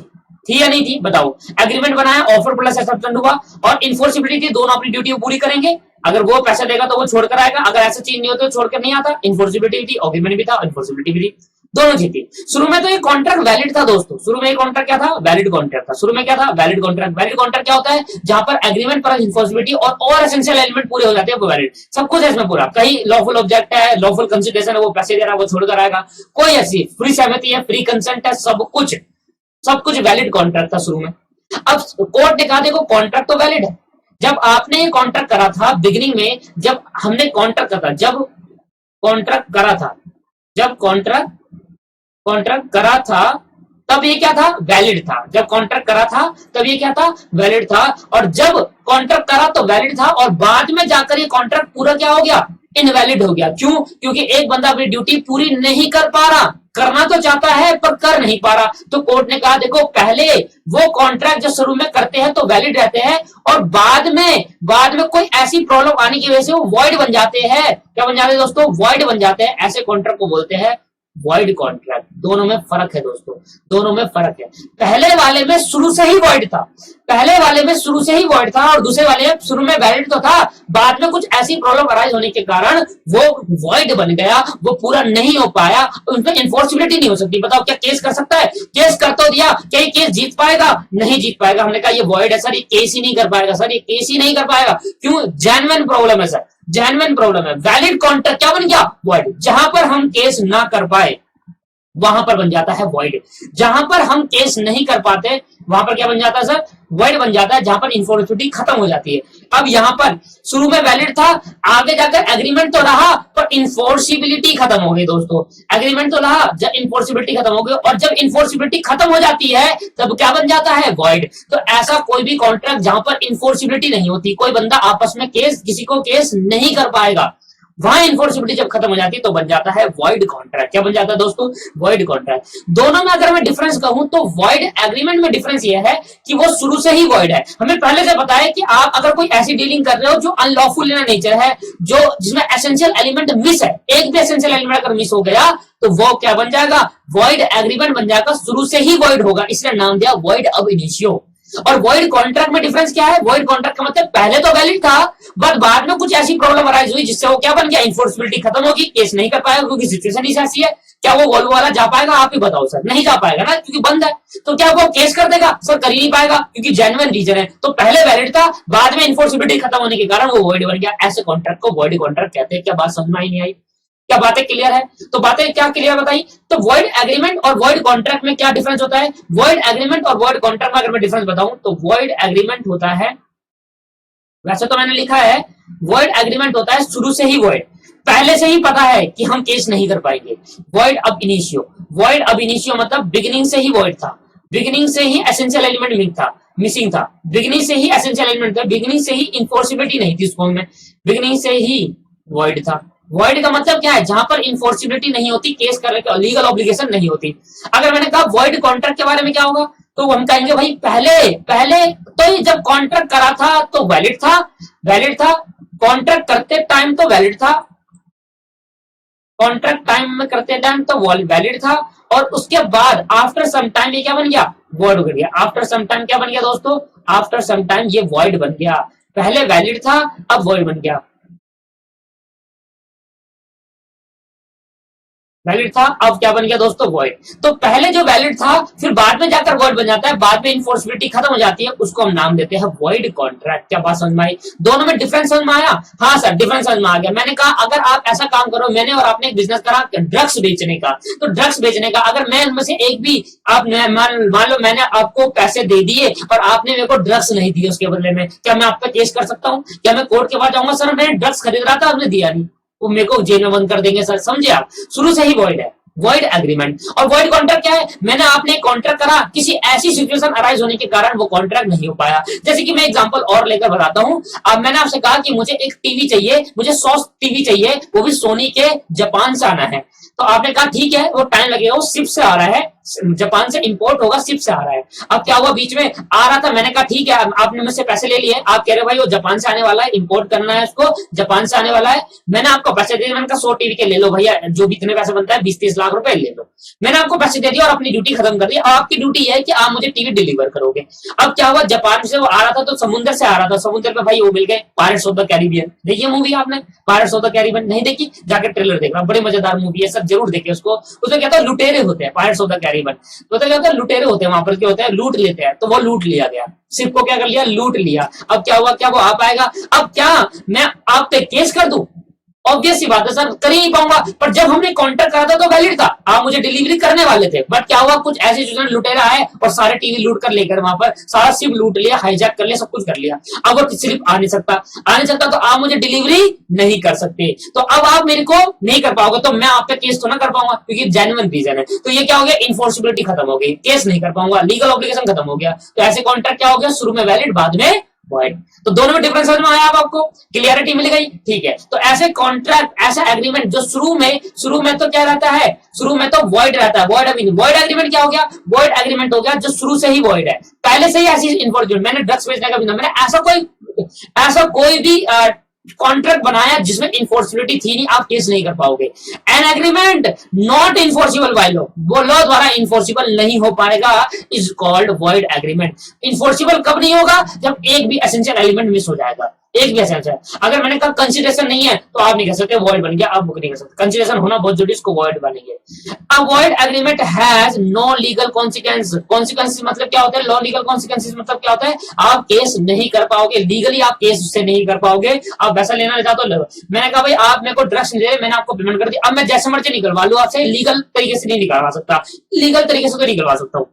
थी या नहीं थी, बताओ। एग्रीमेंट बनाया, ऑफर प्लस एक्सेप्टेंस हुआ, और इन्फोर्सिबिलिटी थी, दोनों अपनी ड्यूटी पूरी करेंगे, अगर वो पैसा देगा तो वो छोड़कर आएगा, अगर ऐसा चीज नहीं होता तो छोड़कर नहीं आता। इन्फोर्सिबिलिटी थी, एग्रीमेंट भी था, इन्फोर्सिबिलिटी भी थी, दोनों चीज थी। शुरू में तो ये कॉन्ट्रैक्ट वैलिड था दोस्तों, शुरू में ये कॉन्ट्रैक्ट क्या था, वैलिड कॉन्ट्रैक्ट था। शुरू में क्या था, वैलिड कॉन्ट्रैक्ट। वैलिड कॉन्ट्रैक्ट क्या होता है, जहां पर एग्रीमेंट प्लस इन्फोर्सिबिलिटी और एसेंशियल एलिमेंट पूरे हो जाते हैं, वो वैलिड, सब कुछ है इसमें पूरा। कहीं लॉफुल ऑब्जेक्ट है, लॉफुल कंसिडरेशन है, वो पैसे दे रहा है, वो छोड़कर आएगा, कोई ऐसी फ्री सहमति है, फ्री कंसेंट है, सब कुछ वैलिड कॉन्ट्रैक्ट था शुरू में। अब कोर्ट ने कहा देखो कॉन्ट्रैक्ट तो वैलिड है, जब आपने ये कॉन्ट्रैक्ट करा था बिगिनिंग में, जब हमने कॉन्ट्रैक्ट करा था, जब कॉन्ट्रैक्ट करा था तब ये क्या था, वैलिड था। जब कॉन्ट्रैक्ट करा था तब ये क्या था, वैलिड था। और जब कॉन्ट्रैक्ट करा तो वैलिड था, और बाद में जाकर ये कॉन्ट्रैक्ट पूरा क्या हो गया, इनवैलिड हो गया। क्यों, क्योंकि एक बंदा अपनी ड्यूटी पूरी नहीं कर पा रहा, करना तो चाहता है पर कर नहीं पा रहा। तो कोर्ट ने कहा देखो पहले वो कॉन्ट्रैक्ट जो शुरू में करते हैं तो वैलिड रहते हैं, और बाद में कोई ऐसी प्रॉब्लम आने की वजह से वो वॉइड बन जाते हैं। क्या बन जाते हैं दोस्तों? वॉइड बन जाते हैं। ऐसे कॉन्ट्रैक्ट को बोलते हैं वॉइड कॉन्ट्रैक्ट। दोनों में फर्क है दोस्तों, दोनों में फर्क है। पहले वाले में शुरू से ही वॉइड था, पहले वाले में शुरू से ही वॉइड था, और दूसरे वाले में शुरू में वैलिड तो था, बाद में कुछ ऐसी प्रॉब्लम अराइज होने के कारण वो वॉइड बन गया, वो पूरा नहीं हो पाया, उसमें इन्फोर्सिबिलिटी नहीं हो सकती। बताओ क्या केस कर सकता है? केस कर तो दिया, क्या ये केस जीत पाएगा? नहीं जीत पाएगा। हमने कहा ये वॉइड है सर, ये केस ही नहीं कर पाएगा सर, ये केस ही नहीं कर पाएगा। क्यों? जेन्युइन प्रॉब्लम है सर, जेन्युइन प्रॉब्लम है। वैलिड कॉन्ट्रैक्ट क्या बन गया? वॉइड। जहां पर हम केस ना कर पाए वहां पर बन जाता है वॉइड। जहां पर हम केस नहीं कर पाते वहां पर क्या बन जाता है सर? वॉइड बन जाता है, जहां पर इन्फोर्सिबिलिटी खत्म हो जाती है। अब यहां पर शुरू में वैलिड था, आगे जाकर एग्रीमेंट तो रहा पर इन्फोर्सिबिलिटी खत्म हो गई दोस्तों। एग्रीमेंट तो रहा, जब इन्फोर्सिबिलिटी खत्म हो गई, और जब इन्फोर्सिबिलिटी खत्म हो जाती है तब क्या बन जाता है? वॉइड। तो ऐसा कोई भी कॉन्ट्रैक्ट जहां पर इन्फोर्सिबिलिटी नहीं होती, कोई बंदा आपस में केस किसी को केस नहीं कर पाएगा, वहां इन्फोर्सिबिलिटी जब खत्म हो जाती है तो बन जाता है वॉइड कॉन्ट्रैक्ट। क्या बन जाता है दोस्तों? Void contract. दोनों में अगर मैं डिफरेंस कहूं तो वॉइड एग्रीमेंट में डिफरेंस ये है कि वो शुरू से ही वॉइड है। हमें पहले से पता है कि आप अगर कोई ऐसी डीलिंग कर रहे हो जो अनलॉफुल इन नेचर है, जो जिसमें एसेंशियल एलिमेंट मिस है, एक भी एसेंशियल एलिमेंट अगर मिस हो गया तो वो क्या बन जाएगा? वॉइड एग्रीमेंट बन जाएगा, शुरू से ही वॉइड होगा, इसलिए नाम दिया वॉइड अब इनिशियो। और वॉइड कॉन्ट्रैक्ट में डिफरेंस क्या है? वॉइड कॉन्ट्रैक्ट का मतलब पहले तो वैलिड था, बट बाद में कुछ ऐसी प्रॉब्लम अराइज हुई जिससे वो क्या बन गया? इन्फोर्सिबिलिटी खत्म होगी, केस नहीं कर पाएगा क्योंकि सिचुएशन ही ऐसी है। क्या वो वॉल्वो वाला जा पाएगा? आप ही बताओ सर। नहीं जा पाएगा ना, क्योंकि बंद है। तो क्या वो केस कर देगा? सर कर ही नहीं पाएगा क्योंकि जेन्युइन रीजन है। तो पहले वैलिड था, बाद में इन्फोर्सिबिलिटी खत्म होने के कारण वो वॉइड बन गया। ऐसे कॉन्ट्रैक्ट को वॉइड कॉन्ट्रैक्ट कहते हैं। क्या बात समझ में आई नहीं आई? क्या बातें क्लियर है? तो बातें क्या क्लियर बताई? तो वॉइड एग्रीमेंट और वॉइड कॉन्ट्रैक्ट में क्या डिफरेंस होता है? वॉइड एग्रीमेंट और वॉइड कॉन्ट्रैक्ट में अगर मैं डिफरेंस बताऊं तो वॉइड एग्रीमेंट होता है, वैसे तो मैंने लिखा है वॉइड एग्रीमेंट होता है शुरू से ही वॉइड, पहले से ही पता है कि हम केस नहीं कर पाएंगे। वॉइड अब इनिशियो, वॉइड अब इनिशियो मतलब बिगिनिंग से ही वॉइड था, बिगिनिंग से ही एसेंशियल एलिमेंट मिसिंग था, बिगिनिंग से ही एसेंशियल एलिमेंट था, बिगिनिंग से ही इन्फोर्सिबिलिटी नहीं थी उसको में, बिगिनिंग से ही वॉइड था। वॉइड का मतलब क्या है? जहां पर इन्फोर्सिबिलिटी नहीं होती, केस करने की लीगल ऑब्लिगेशन नहीं होती। अगर मैंने कहा वॉइड कॉन्ट्रैक्ट के बारे में क्या होगा, तो हम कहेंगे भाई पहले तो जब कॉन्ट्रैक्ट करा था तो वैलिड था, कॉन्ट्रैक्ट करते टाइम तो वैलिड था, कॉन्ट्रैक्ट टाइम में करते टाइम तो वैलिड था, और उसके बाद आफ्टर सम टाइम ये क्या बन गया? वॉइड बन गया। आफ्टर सम टाइम क्या बन गया दोस्तों? आफ्टर सम टाइम ये वॉइड बन गया। पहले वैलिड था, अब वॉइड बन गया। वैलिड था, अब क्या बन गया दोस्तों? वॉइड। तो पहले जो वैलिड था फिर बाद में जाकर वॉइड बन जाता है, बाद में इन्फोर्सिबिलिटी खत्म हो जाती है, उसको हम नाम देते हैं वॉइड कॉन्ट्रैक्ट। क्या बात समझ में आई? दोनों में डिफरेंस समझ में आया? हाँ सर डिफरेंस समझ में आ गया। मैंने कहा अगर आप ऐसा काम करो, मैंने और आपने एक बिजनेस करा ड्रग्स बेचने का, तो ड्रग्स बेचने का अगर मैं उनमें से एक भी आप मान लो मैंने आपको पैसे दे दिए और आपने मेरे को ड्रग्स नहीं दिए उसके बदले में, क्या मैं आप पे केस कर सकता हूँ? क्या मैं कोर्ट के पास जाऊंगा सर मैंने ड्रग्स खरीद रहा था आपने दिया नहीं, वो मेरे को जेल में बंद कर देंगे सर? समझे आप? शुरू से ही वॉइड है, वॉइड एग्रीमेंट। और वॉइड कॉन्ट्रैक्ट क्या है? मैंने आपने कॉन्ट्रैक्ट करा, किसी ऐसी सिचुएशन अराइज होने के कारण वो कॉन्ट्रैक्ट नहीं हो पाया। जैसे कि मैं एग्जांपल और लेकर बताता हूं। अब मैंने आपसे कहा कि मुझे एक टीवी चाहिए, मुझे 100 टीवी चाहिए, वो भी सोनी के, जापान से आना है। तो आपने कहा ठीक है वो टाइम लगेगा, वो शिप से आ रहा है, जापान से इंपोर्ट होगा, शिप से आ रहा है। अब क्या हुआ? बीच में आ रहा था, मैंने कहा ठीक है, आपने मुझसे पैसे ले लिए, आप कह रहे भाई वो जापान से आने वाला है, इंपोर्ट करना है उसको, जापान से आने वाला है। मैंने आपको पैसे दे दिए, मैंने कहा 100 टीवी के ले लो भैया, जो भी इतने पैसे बनता है 20-30 लाख रुपए ले लो। मैंने आपको पैसे दे दिए और अपनी ड्यूटी खत्म कर दी। आपकी ड्यूटी है कि आप मुझे टीवी डिलीवर करोगे। अब क्या हुआ? जापान से वो आ रहा था तो समुद्र से आ रहा था, समुद्र पे भाई वो मिल गए पायरेट्स ऑफ द कैरिबियन। देखिए मूवी आपने पायरेट्स ऑफ द कैरिबियन? नहीं देखी? जाकर ट्रेलर देखना, बड़ी मजेदार मूवी है, सब जरूर देखे उसको। उसमें क्या था? लुटेरे होते हैं पायरेट्स ऑफ द कैरिबियन, तो क्या होता है? लुटेरे होते हैं वहां पर, क्या होता है? लूट लेते हैं। तो वो लूट लिया गया, शिप को क्या कर लिया? लूट लिया। अब क्या हुआ? क्या वो आ पाएगा? अब क्या मैं आप पे केस कर दूं? ऑब्वियस सी बात है सर, कर ही नहीं पाऊंगा। पर जब हमने कॉन्ट्रैक्ट करा था तो वैलिड था, आप मुझे डिलीवरी करने वाले थे। बट क्या हुआ? कुछ ऐसी सिचुएशन, लुटेरा आए और सारे टीवी लूट कर लेकर वहां पर सारा शिप लूट लिया, हाईजैक कर लिया, सब कुछ कर लिया। अब वो सिर्फ आ नहीं सकता, तो आप मुझे डिलीवरी नहीं कर सकते। तो अब आप मेरे को नहीं कर पाओगे, तो मैं आप पे केस तो ना कर पाऊंगा क्योंकि जेन्युइन रीजन है। तो ये क्या हो गया? इन्फोर्सिबिलिटी खत्म हो गई, केस नहीं कर पाऊंगा, लीगल ऑब्लिगेशन खत्म हो गया। तो ऐसे कॉन्ट्रैक्ट क्या हो गया? शुरू में वैलिड, बाद में वॉइड। तो दोनों में डिफरेंस समझ में आया? अब आपको क्लियरिटी मिल गई? ठीक है। तो ऐसे कॉन्ट्रैक्ट, ऐसा एग्रीमेंट जो शुरू में तो क्या रहता है, शुरू में तो वॉइड रहता है। वॉइड एग्रीमेंट क्या हो गया? वॉइड एग्रीमेंट हो गया जो शुरू से ही वॉइड है, पहले से ही ऐसी इन्फोर्समेंट। मैंने ड्रग्स बेचने का भी, मैंने ऐसा कोई भी कॉन्ट्रैक्ट बनाया जिसमें इन्फोर्सिबिलिटी थी नहीं, आप केस नहीं कर पाओगे। An agreement not enforceable by law, वो लॉ द्वारा इन्फोर्सिबल नहीं हो पाएगा, is called void agreement. Enforceable कब नहीं होगा? जब एक भी एसेंशियल एलिमेंट मिस हो जाएगा, एक भी एसेंशियल। अगर मैंने कहा कंसिडरेशन नहीं है तो आप नहीं कर सकते, वॉइड बन गया, आप बुक नहीं कर सकते। कंसिडरेशन होना बहुत जरूरी, इसको वॉइड बनेंगे। A void agreement has no legal consequence. Consequence मतलब क्या होता है? लॉ लीगल कॉन्सिक्वेंसेस मतलब क्या होता है? आप केस नहीं कर पाओगे, लीगली आप केस उससे नहीं कर पाओगे। आप वैसा लेना चाहते हो, मैंने कहा भाई आप मेरे को ड्रग्स नहीं दे, मैंने आपको पेमेंट कर दी, अब मैं जैसे मर्जी निकलवा लूं आपसे, लीगल तरीके से नहीं निकलवा सकता, लीगल तरीके से तो निकलवा सकता हूं।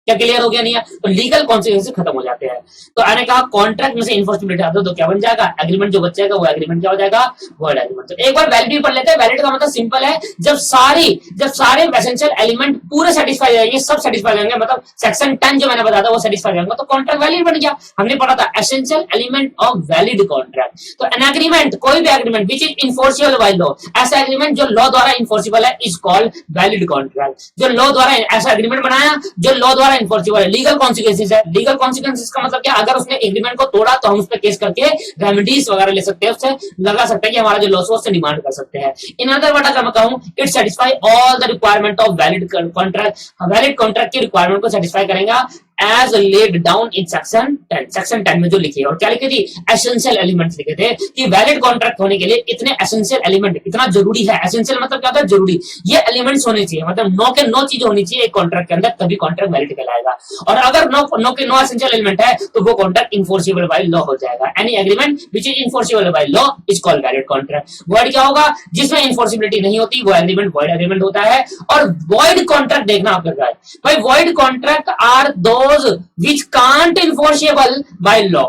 क्या क्लियर हो गया? नहीं है? तो लीगल कॉन्सिक्वेंसेस खत्म हो जाते हैं। तो मैंने कहा कॉन्ट्रैक्ट में से इन्फोर्सिबिलिटी आता है तो क्या बन जाएगा? एग्रीमेंट जो बचेगा वो एग्रीमेंट क्या हो जाएगा? Void agreement. तो एक बार वैलिडिटी पढ़ लेते हैं। वैलिड का मतलब सिंपल है, जब सारे एसेंशियल एलिमेंट पूरे सेटिस्फाई हो जाएंगे, सब सेटिस्फाई हो जाएंगे, मतलब सेक्शन 10 जो मैंने बताया था वो सेटिस्फाई हो जाएगा, तो कॉन्ट्रैक्ट वैलिड बन गया। हमने पढ़ा था essential element of valid contract. तो एन एग्रीमेंट, कोई भी agreement which is enforceable by law, ऐसा एग्रीमेंट जो लॉ द्वारा इन्फोर्सिबल है, इज कॉल्ड वैलिड कॉन्ट्रैक्ट। जो लॉ द्वारा ऐसा एग्रीमेंट बनाया जो लॉ द्वारा इन्फोर्सिबल है। लीगल कॉन्सिक्वेंसेस है। लीगल कॉन्सिक्वेंसेस का मतलब क्या? अगर उसने एग्रीमेंट को तोड़ा तो हम उस पर केस करके रेमेडीज वगैरह ले सकते हैं, उससे लगा सकते हैं कि हमारा जो लॉस है उससे डिमांड कर सकते हैं। इन अदर वर्ड अगर मैं कहूं, it satisfy all the requirement of valid contract. Valid contract की रिक्वायरमेंट को सेटिस्फाई करेगा as laid down in section 10। Section 10 में जो लिखी है, और क्या लिखी थी? एसेंशियल एलिमेंट्स लिखे थे कि वैलिड कॉन्ट्रैक्ट होने के लिए इतने एसेंशियल एलिमेंट, इतना जरूरी है। एसेंशियल मतलब क्या होता है? जरूरी। ये एलिमेंट्स होने चाहिए, मतलब 9 के 9 चीज होनी चाहिए एक कॉन्ट्रैक्ट के अंदर, तभी कॉन्ट्रैक्ट वैलिड कहलाएगा। और अगर 9 के 9 एसेंशियल एलिमेंट है तो वो कॉन्ट्रैक्ट इन्फोर्सिबल बाय लॉ हो जाएगा। Any agreement which is enforceable by law is called valid contract. Void क्या होगा? जिसमें इन्फोर्सिबिलिटी नहीं होती वो एग्रीमेंट वॉइड एग्रीमेंट होता है। और वॉइड कॉन्ट्रैक्ट देखना आप कर रहा है भाई, void contract are those which can't enforceable by law,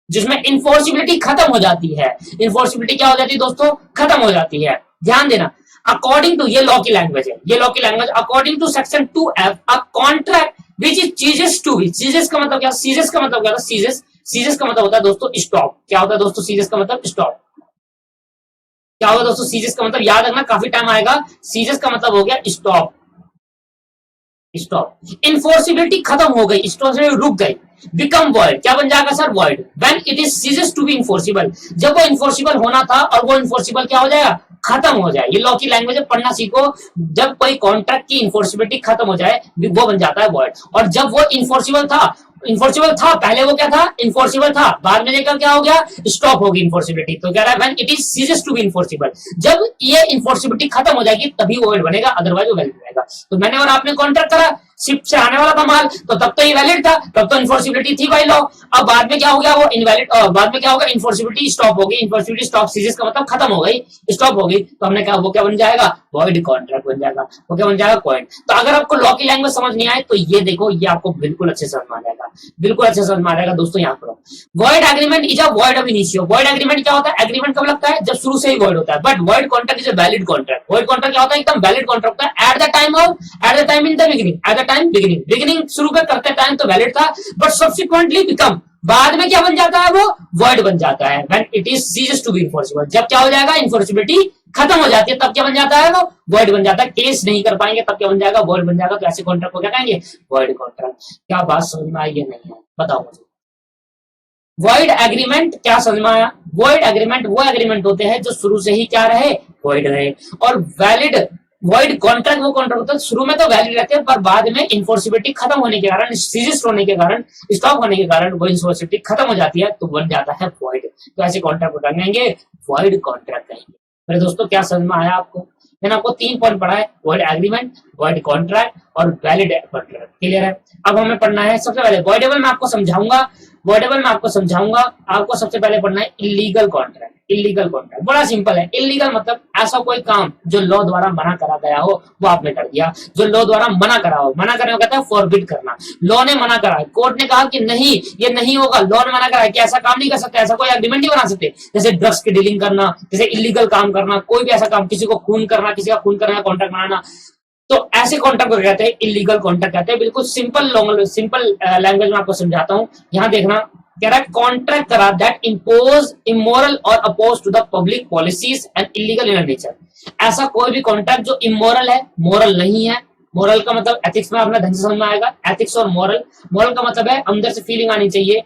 जिसमें इन्फोर्सिबिलिटी खत्म हो जाती है। इन्फोर्सिबिलिटी क्या हो जाती है दोस्तों? खत्म हो जाती है। ध्यान देना, अकॉर्डिंग टू, ये लॉ की लैंग्वेज है, ये लॉ की language, according to section 2F, a contract which is ceases to be. Ceases का मतलब क्या? सीजेस का मतलब क्या होता है? सीजेस का मतलब होता है दोस्तों स्टॉप। क्या होता है दोस्तों? सीजेस का मतलब स्टॉप। क्या होगा दोस्तों? सीजेस का मतलब याद रखना, काफी टाइम आएगा। सीजेस का मतलब हो गया स्टॉप। स्टॉप, इन्फोर्सिबिलिटी खत्म हो गई, इन्फोर्सिबिलिटी रुक गई। बिकम वॉइड, क्या बन जाएगा sir? Void. When it is ceases to be enforceable, जब वो इन्फोर्सिबल होना था और वो इन्फोर्सिबल क्या हो जाएगा? खत्म हो जाए। ये लॉ की लैंग्वेज पढ़ना सीखो। जब कोई कॉन्ट्रैक्ट की इन्फोर्सिबिलिटी खत्म हो जाए वो बन जाता है वॉइड। और जब वो इन्फोर्सिबल था पहले, वो क्या था? इन्फोर्सिबल था, बाद में लेकर क्या हो गया? स्टॉप होगी इन्फोर्सिबिलिटी। तो कह रहा है when it is ceases to be enforceable, जब ये इन्फोर्सिबिलिटी खत्म हो जाएगी तभी वो वैलिड बनेगा, अदरवाइज वो वैलिड रहेगा। तो मैंने और आपने कॉन्ट्रैक्ट करा, शिप से आने वाला था माल, तो तब तो ये वैलिड था, तब तो इन्फोर्सिबिलिटी थी बाय लॉ। अब बाद में क्या हो गया? वो इनवैलिड, बाद में क्या होगा? इन्फोर्सिबिलिटी स्टॉप होगी। इन्फोर्सिबिलिटी स्टॉप, सीजेस का मतलब खत्म हो गई, स्टॉप होगी, तो हमने कहा वो क्या बन जाएगा? वॉइड कॉन्ट्रैक्ट बन जाएगा। वो क्या बन जाएगा? वॉइड। तो अगर आपको लॉ की लैंग्वेज समझ नहीं आए तो ये देखो, ये आपको बिल्कुल अच्छे समझ में आ जाएगा, बिल्कुल अच्छे समझ में आ जाएगा दोस्तों। यहाँ पर void agreement is a void of initio. Void agreement क्या होता है? एग्रीमेंट कब लगता है? जब शुरू से ही वॉइड होता है। But void contract is a valid contract. Void contract क्या होता है? एकदम वैलिड कॉन्ट्रैक्ट होता है। At the time in the beginning, at the time beginning शुरू में करते टाइम तो वैलिड था, बट सब्सिक्वेंटली बिकम, बाद में क्या बन जाता है? वो वॉइड बन जाता है। When it is ceases to be enforceable, जब क्या हो जाएगा? इन्फोर्सिबिलिटी खत्म हो जाती है, तब क्या बन जाता है? वो वॉइड बन जाता है। केस नहीं कर पाएंगे तब क्या बन जाएगा? वॉइड बन जाएगा। तो ऐसे कॉन्ट्रैक्ट को क्या कहेंगे? Void contract. क्या बात समझ में आई है? नहीं है? बताओ मुझे। वॉइड एग्रीमेंट क्या समझ में आया? वॉइड एग्रीमेंट वो एग्रीमेंट होते हैं जो शुरू से ही क्या रहे? वॉइड रहे। और वैलिड, वॉइड कॉन्ट्रैक्ट वो कॉन्ट्रैक्ट होता है शुरू में तो वैलिड रहते हैं, पर बाद में इन्फोर्सिबिलिटी खत्म होने के कारण, सीजेस होने के कारण, स्टॉप होने के कारण वो इन्फोर्सिबिलिटी खत्म हो जाती है, तो बन जाता है वॉइड। तो ऐसे कॉन्ट्रैक्ट को कहेंगे वॉइड कॉन्ट्रैक्ट कहेंगे। मेरे दोस्तों क्या समझ में आया आपको? मैंने आपको 3 पॉइंट पढ़ा है, वॉइड एग्रीमेंट, वॉइड कॉन्ट्रैक्ट और वैलिड कॉन्ट्रैक्ट। क्लियर है? अब हमें पढ़ना है सबसे पहले वॉइडेबल में आपको समझाऊंगा, आपको सबसे पहले पढ़ना है इलीगल कॉन्ट्रैक्ट। इलीगल कॉन्ट्रैक्ट बड़ा सिंपल है। इलीगल मतलब ऐसा कोई काम जो लॉ द्वारा मना करा गया हो वो आपने कर दिया। जो लॉ द्वारा मना करा हो, मना करने को कहता है फॉरबिड करना। लॉ ने मना करा है, कोर्ट ने कहा कि नहीं ये नहीं होगा, लॉ ने मना करा है कि ऐसा काम नहीं कर सकते, ऐसा कोई एग्रीमेंट नहीं बना सकते। जैसे ड्रग्स की डीलिंग करना, जैसे इलीगल काम करना, कोई भी ऐसा काम, किसी को खून करना, किसी का खून करने का कॉन्ट्रैक्ट बनाना, तो ऐसे कॉन्ट्रैक्ट को कहते हैं इलीगल कॉन्ट्रैक्ट कहते हैं। बिल्कुल सिंपल लैंग्वेज में आपको समझाता हूँ। यहाँ देखना, कह रहा है कॉन्ट्रैक्ट करा दैट इम्पोज इमोरल और oppose to the public policies and illegal in nature. ऐसा कोई भी कॉन्ट्रैक्ट जो इमोरल है, मोरल नहीं है। मोरल का मतलब एथिक्स में आपने ढंग से समझ में आएगा, एथिक्स और मोरल। मोरल का मतलब है अंदर से फीलिंग आनी चाहिए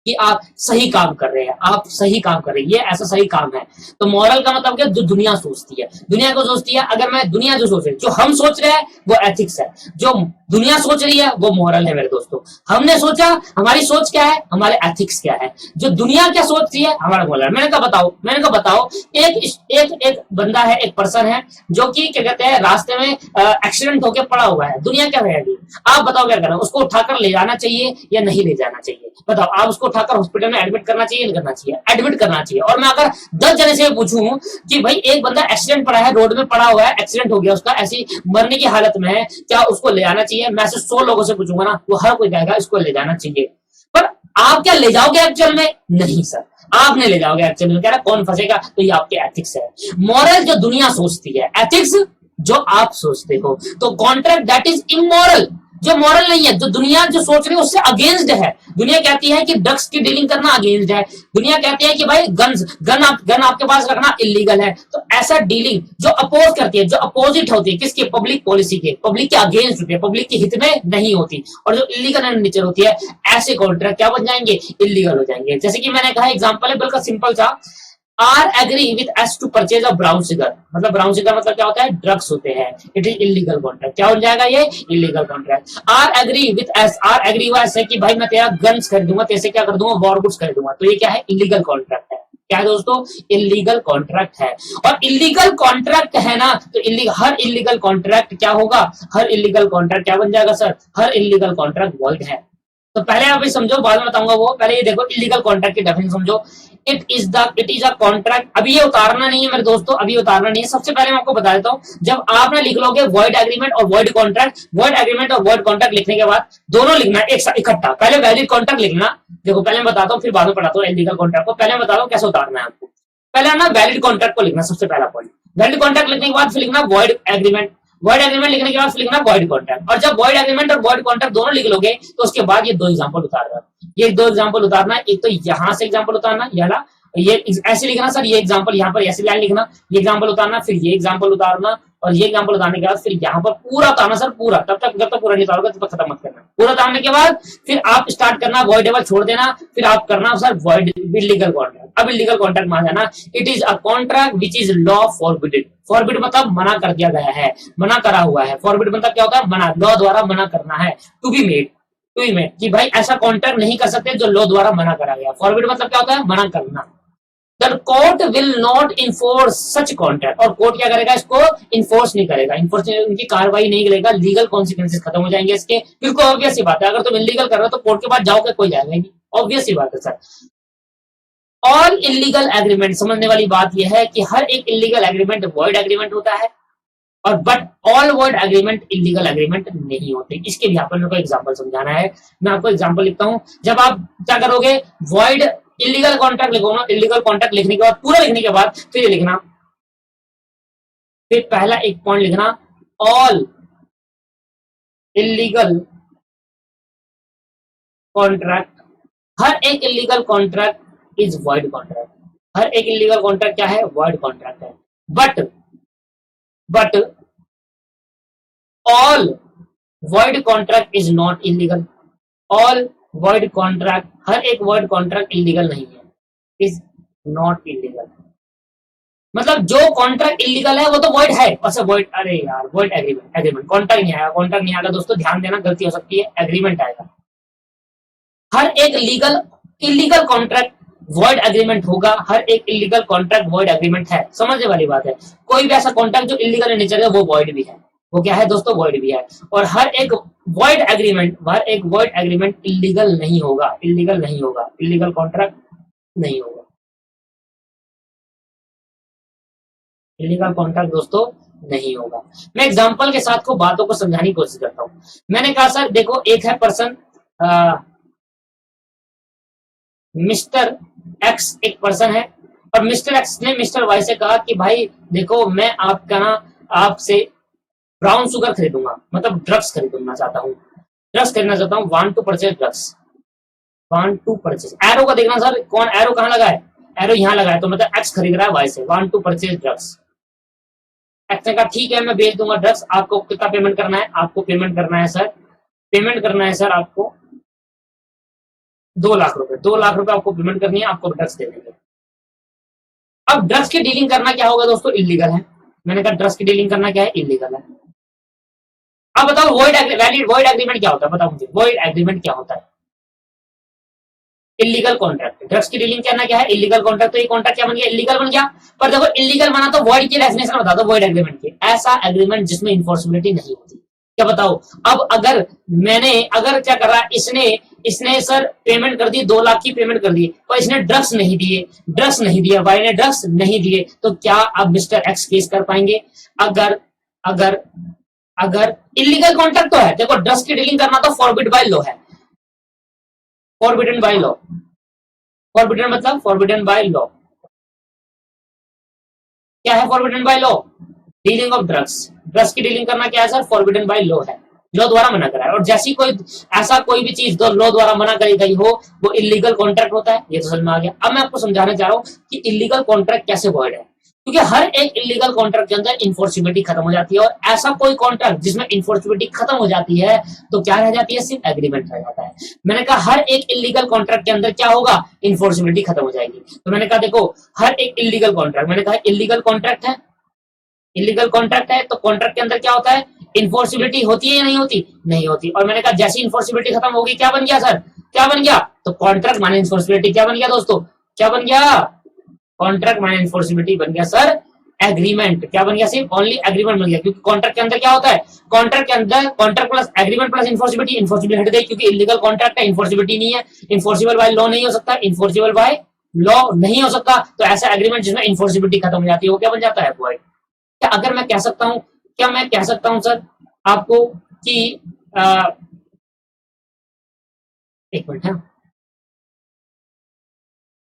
कि आप सही काम कर रहे हैं, आप सही काम कर रहे हैं, ये ऐसा सही काम है। तो मॉरल का मतलब क्या, जो दुनिया सोचती है, दुनिया को सोचती है। अगर मैं दुनिया जो सोच रही है, जो हम सोच रहे हैं वो एथिक्स है, जो दुनिया सोच रही है वो मॉरल है मेरे दोस्तों। हमने सोचा, हमारी सोच क्या है, हमारे एथिक्स क्या है, जो दुनिया क्या सोचती है हमारा मॉरल है। मैंने कहा बताओ, एक बंदा है, एक पर्सन है जो कि क्या कहते हैं रास्ते में एक्सीडेंट होकर पड़ा हुआ है, दुनिया क्या कहेगी? आप बताओ क्या करना, उसको उठाकर ले जाना चाहिए या नहीं ले जाना चाहिए? बताओ, आप उसको उठाकर हॉस्पिटल में एडमिट करना चाहिए, नहीं करना चाहिए? एडमिट करना चाहिए। और मैं अगर 10 जने से पूछूं कि भाई एक बंदा एक्सीडेंट पड़ा है, रोड में पड़ा हुआ है, एक्सीडेंट हो गया उसका, ऐसी मरने की हालत में है, क्या उसको ले जाना चाहिए? मैं से 100 लोगों से पूछूंगा ना, वो हर कोई कहेगा इसको ले जाना चाहिए। पर आप क्या ले जाओगे एक्चुअल में? नहीं सर, आप नहीं ले जाओगे एक्चुअल में। कह रहा कौन फंसेगा? तो ये आपके एथिक्स है। मॉरल जो दुनिया सोचती है, एथिक्स जो आप सोचते हो। तो कॉन्ट्रैक्ट दैट इज इमोरल, जो मॉरल नहीं है, जो दुनिया जो सोच रही है उससे अगेंस्ट है। दुनिया कहती है कि ड्रग्स की डीलिंग करना अगेंस्ट है, दुनिया कहती है कि भाई गन आपके पास रखना इलीगल है। तो ऐसा डीलिंग जो अपोज करती है, जो अपोजिट होती है किसकी? पब्लिक पॉलिसी के, पब्लिक के अगेंस्ट होती है, पब्लिक के हित में नहीं होती, और जो इलीगल इन नेचर होती है, ऐसे कॉन्ट्रैक्ट क्या बन जाएंगे? इलीगल हो जाएंगे। जैसे कि मैंने कहा एग्जांपल है बिल्कुल सिंपल सा, R agree with S to purchase a brown sugar. मतलब ब्राउन शुगर मतलब क्या होता है? ड्रग्स होते हैं। It is illegal contract. क्या हो जाएगा ये? Illegal contract. R agree with S, R agree हुआ ऐसे कि भाई मैं तेरा गन्स खरीदूंगा, तेरे क्या कर दूंगा? वॉर गुड्स खरीदूंगा। तो ये क्या है? इलीगल कॉन्ट्रैक्ट है। क्या है दोस्तों? इलीगल कॉन्ट्रैक्ट है। और इलीगल कॉन्ट्रैक्ट है ना, तो हर इलीगल कॉन्ट्रैक्ट क्या होगा? हर इलीगल कॉन्ट्रैक्ट क्या बन जाएगा सर? हर इलीगल कॉन्ट्रैक्ट वॉइड है। तो पहले आप ये समझो, बाद में बताऊंगा वो। पहले ये देखो इलीगल कॉन्ट्रैक्ट की डेफिनेशन समझो। It is a contract. अभी ये उतारना नहीं है मेरे दोस्तों, अभी उतारना नहीं है। सबसे पहले मैं आपको बता देता हूँ, जब आपने लिख लोगे वॉइड एग्रीमेंट और वॉइड कॉन्ट्रैक्ट, वॉइड एग्रीमेंट और वॉइड कॉन्ट्रैक्ट लिखने के बाद दोनों लिखना एक साथ इकट्ठा। पहले वैलिड कॉन्ट्रैक्ट लिखना। देखो पहले मैं बताता हूँ, फिर बाद में पढ़ाता हूँ इलीगल कॉन्ट्रैक्ट को। पहले मैं बताता हूँ कैसे उतारना है आपको। पहले ना वैलिड कॉन्ट्रैक्ट को लिखना, सबसे पहला पॉइंट। वैलिड कॉन्ट्रैक्ट लिखने के बाद फिर लिखना वॉइड एग्रीमेंट। वॉइड एग्रीमेंट लिखने के बाद फिर लिखना वॉइड कॉन्ट्रैक्ट। और जब वॉइड एग्रीमेंट और वॉइड कॉन्ट्रैक्ट दोनों लिख लोगे तो उसके बाद ये 2 एग्जांपल उतारना। ये 2 एग्जांपल उतारना, एक तो यहां से एग्जांपल उतारना, ये ऐसे लिखना सर, ये एग्जांपल यहाँ पर ऐसे लाइन लिखना, ये एग्जांपल उतारना, फिर ये एग्जांपल उतारना, और ये एग्जांपल उतारने के बाद फिर यहाँ पर पूरा उतारना सर, पूरा। तब तक जब तक पूरा नहीं उतारोगे तब तक खत्म मत करना। पूरा उतारने के बाद फिर आप स्टार्ट करना वॉइडेबल छोड़ देना, फिर आप करना सर वॉइड इलीगल कॉन्ट्रैक्ट। अब इलीगल कॉन्ट्रैक्ट में आ जाना, it is a contract which is law forbidden. Forbid मतलब मना कर दिया गया है, मना करा हुआ है। फॉरबिड मतलब क्या होता है? मना, लॉ द्वारा मना करना है। टू बी मेड कि भाई ऐसा कॉन्ट्रैक्ट नहीं कर सकते जो लॉ द्वारा मना करा गया। फॉरबिड मतलब क्या होता है? मना करना। The court will not enforce such contract। और कोर्ट क्या करेगा? इसको इन्फोर्स नहीं करेगा, इन्फोर्स उनकी कार्रवाई नहीं करेगा, लीगल कॉन्सिक्वेंसेस खत्म हो जाएंगे इसके। बिल्कुल ऑब्वियस सी बात है, अगर तुम इलीगल कर रहे हो तो कोर्ट के पास जाओगे, कोई जाएगा नहीं। ऑब्वियस सी बात है सर। ऑल इलीगल एग्रीमेंट, समझने वाली बात यह है कि हर एक इलीगल एग्रीमेंट वॉइड एग्रीमेंट होता है, और but all void agreement illegal agreement नहीं होते। इसके भी आपको मेरे को एग्जांपल समझाना है। मैं आपको एग्जांपल लिखता हूं। जब आप क्या करोगे? वॉइड इलीगल कॉन्ट्रैक्ट लिखोगे, इलीगल कॉन्ट्रैक्ट लिखने के बाद, पूरा लिखने के बाद फिर ये लिखना, फिर पहला एक पॉइंट लिखना, ऑल इलीगल कॉन्ट्रैक्ट, हर एक illegal contract is void contract. हर एक इलीगल कॉन्ट्रैक्ट क्या है? वॉइड कॉन्ट्रैक्ट है। But all void contract is not illegal. All void contract, हर एक वॉइड कॉन्ट्रैक्ट इलीगल नहीं है, इज नॉट इलीगल। मतलब जो कॉन्ट्रैक्ट इलीगल है वो तो वॉइड है। अच्छा वॉइड, अरे यार वॉइड एग्रीमेंट, एग्रीमेंट कॉन्ट्रैक्ट नहीं आया, कॉन्ट्रैक्ट नहीं आएगा दोस्तों, ध्यान देना, गलती हो सकती है, एग्रीमेंट आएगा। हर एक legal illegal contract void agreement होगा, हर एक इलीगल कॉन्ट्रैक्ट वॉइड एग्रीमेंट है। समझने वाली बात है। कोई भी ऐसा कॉन्ट्रैक्ट जो इलीगल नेचर है वो वॉइड भी है। वो क्या है दोस्तों? वॉइड भी है। और हर एक वॉइड एग्रीमेंट इलीगल नहीं होगा, इलीगल नहीं होगा, इलीगल कॉन्ट्रैक्ट नहीं होगा, इलीगल कॉन्ट्रैक्ट दोस्तों नहीं होगा। मैं एग्जांपल के साथ को बातों को समझाने की कोशिश करता हूं। मैंने कहा सर देखो, एक है पर्सन मिस्टर एक्स, एक पर्सन है, और मिस्टर एक्स ने मिस्टर वाई से कहा कि भाई देखो मैं आपका ना आपसे ब्राउन शुगर खरीदूंगा, मतलब ड्रग्स खरीदना चाहता हूँ, want to purchase drugs. Want to purchase, arrow का देखना सर, कौन एरो कहाँ लगा है, एरो यहाँ लगा है, तो मतलब एक्स खरीद रहा है वाई से, want to purchase drugs. X ने कहा ठीक है मैं बेच दूंगा ड्रग्स, आपको कितना पेमेंट करना है, आपको पेमेंट करना है सर, पेमेंट करना है सर आपको 2 लाख रुपए, 2 लाख रुपए आपको पेमेंट करनी है, आपको ड्रग्स दे देंगे। अब ड्रग्स की डीलिंग करना क्या होगा दोस्तों, इलीगल है। मैंने कहा ड्रग्स की डीलिंग करना क्या है, इलीगल है। अब बताओ वॉइड एग्रीमेंट क्या होता है, बताओ मुझे वॉइड एग्रीमेंट क्या होता है। इलीगल कॉन्ट्रैक्ट, ड्रग्स की डीलिंग करना क्या है, इलीगल कॉन्ट्रैक्ट, तो ये कॉन्ट्रैक्ट क्या बन गया, इलीगल बन गया। पर देखो इलीगल बना तो वॉइड की डेफिनेशन बता दो, वॉइड एग्रीमेंट की, ऐसा एग्रीमेंट जिसमें इन्फोर्सिबिलिटी नहीं होती। क्या बताओ, अब अगर मैंने अगर क्या करा, इसने सर पेमेंट कर दी, 2 लाख की पेमेंट कर दी, पर इसने ड्रग्स नहीं दिए, वाई ने ड्रग्स नहीं दिए, तो क्या अब मिस्टर एक्स केस कर पाएंगे। अगर अगर अगर इलीगल कॉन्ट्रैक्ट तो है, देखो ड्रग्स की डीलिंग करना तो फॉरबिड बाय लॉ है, फॉरबिडन बाय लॉ, फॉरबिडन मतलब फॉरबिडन बाय लॉ। क्या है forbidden by law, dealing of drugs की डीलिंग करना क्या है सर, फॉरबिडन बाय लॉ है, लॉ द्वारा मना करा है। और जैसी कोई ऐसा कोई भी चीज जो लॉ द्वारा मना करी गई हो वो इलीगल कॉन्ट्रैक्ट होता है, ये तो समझ में आ गया। अब मैं आपको समझाना चाह रहा हूं कि इलीगल कॉन्ट्रैक्ट कैसे वॉइड है, क्योंकि हर एक इलीगल कॉन्ट्रैक्ट के अंदर इन्फोर्सिबिलिटी खत्म हो जाती है, और ऐसा कोई कॉन्ट्रैक्ट जिसमें इन्फोर्सिबिलिटी खत्म हो जाती है तो क्या रह जाती है, सिर्फ एग्रीमेंट रह जाता है। मैंने कहा हर एक इलीगल कॉन्ट्रैक्ट के अंदर क्या होगा, इन्फोर्सिबिलिटी खत्म हो जाएगी। तो मैंने कहा देखो हर एक इलीगल कॉन्ट्रैक्ट, मैंने कहा इलीगल कॉन्ट्रैक्ट है, इलीगल कॉन्ट्रैक्ट है तो कॉन्ट्रैक्ट के अंदर क्या होता है, इन्फोर्सिबिलिटी होती है या नहीं होती, नहीं होती। और मैंने कहा जैसी इन्फोर्सिबिलिटी खत्म होगी क्या बन गया सर, क्या बन गया, तो कॉन्ट्रैक्ट माने इन्फोर्सिबिलिटी क्या बन गया दोस्तों, क्या बन गया, कॉन्ट्रैक्ट माने इन्फोर्सिबिलिटी बन गया सर एग्रीमेंट, क्या बन गया, सिर्फ ओनली एग्रीमेंट बन गया। क्योंकि कॉन्ट्रैक्ट के अंदर क्या होता है, कॉन्ट्रैक्ट के अंदर contract plus agreement plus enforceability हट गई, क्योंकि इलीगल कॉन्ट्रैक्ट है, इन्फोर्सिबिलिटी नहीं है, इन्फोर्सिबल बाय लॉ नहीं हो सकता, इन्फोर्सिबल बाय लॉ नहीं हो सकता, तो ऐसा एग्रीमेंट जिसमें इन्फोर्सिबिलिटी खत्म हो जाती है वो क्या बन जाता है, वॉइड। क्या अगर मैं कह सकता हूं, क्या मैं कह सकता हूं सर आपको कि एक मिनट है,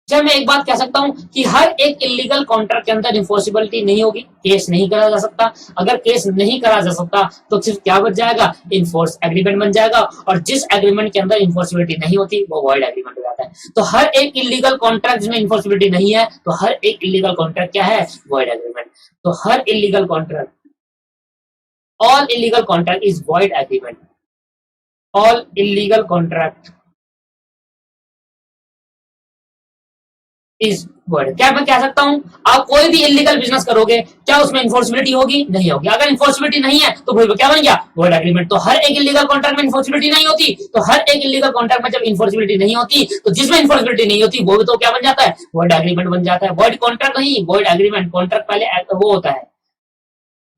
क्या मैं एक बात कह सकता हूं कि हर एक इलीगल कॉन्ट्रैक्ट के अंदर इन्फोर्सिबिलिटी नहीं होगी, केस नहीं करा जा सकता। अगर केस नहीं करा जा सकता तो सिर्फ क्या बच जाएगा, इन्फोर्स एग्रीमेंट बन जाएगा, और जिस एग्रीमेंट के अंदर इन्फोर्सिबिलिटी नहीं होती वो वॉइड एग्रीमेंट हो जाता है। तो हर एक इलीगल कॉन्ट्रैक्ट जिसमें इन्फोर्सिबिलिटी नहीं है, तो हर एक इलीगल कॉन्ट्रैक्ट क्या है, वॉइड एग्रीमेंट। तो हर illegal contract, all illegal contract is void agreement, all illegal contract is void। क्या मैं कह सकता हूं, आप कोई भी इलीगल बिजनेस करोगे क्या उसमें इन्फोर्सिबिलिटी होगी, नहीं होगी। अगर इन्फोर्सिबिलिटी नहीं है तो फिर क्या बन गया, void agreement। तो हर एक इलीगल कॉन्ट्रैक्ट में इन्फोर्सिबिलिटी नहीं होती, तो हर एक इलीगल कॉन्ट्रैक्ट में जब इन्फोर्सिबिलिटी नहीं होती तो जिसमें इन्फोर्सिबिलिटी नहीं होती वो भी तो क्या बन जाता है, void agreement बन जाता है। void कॉन्ट्रैक्ट नहीं, void agreement, कॉन्ट्रैक्ट पहले वो होता है।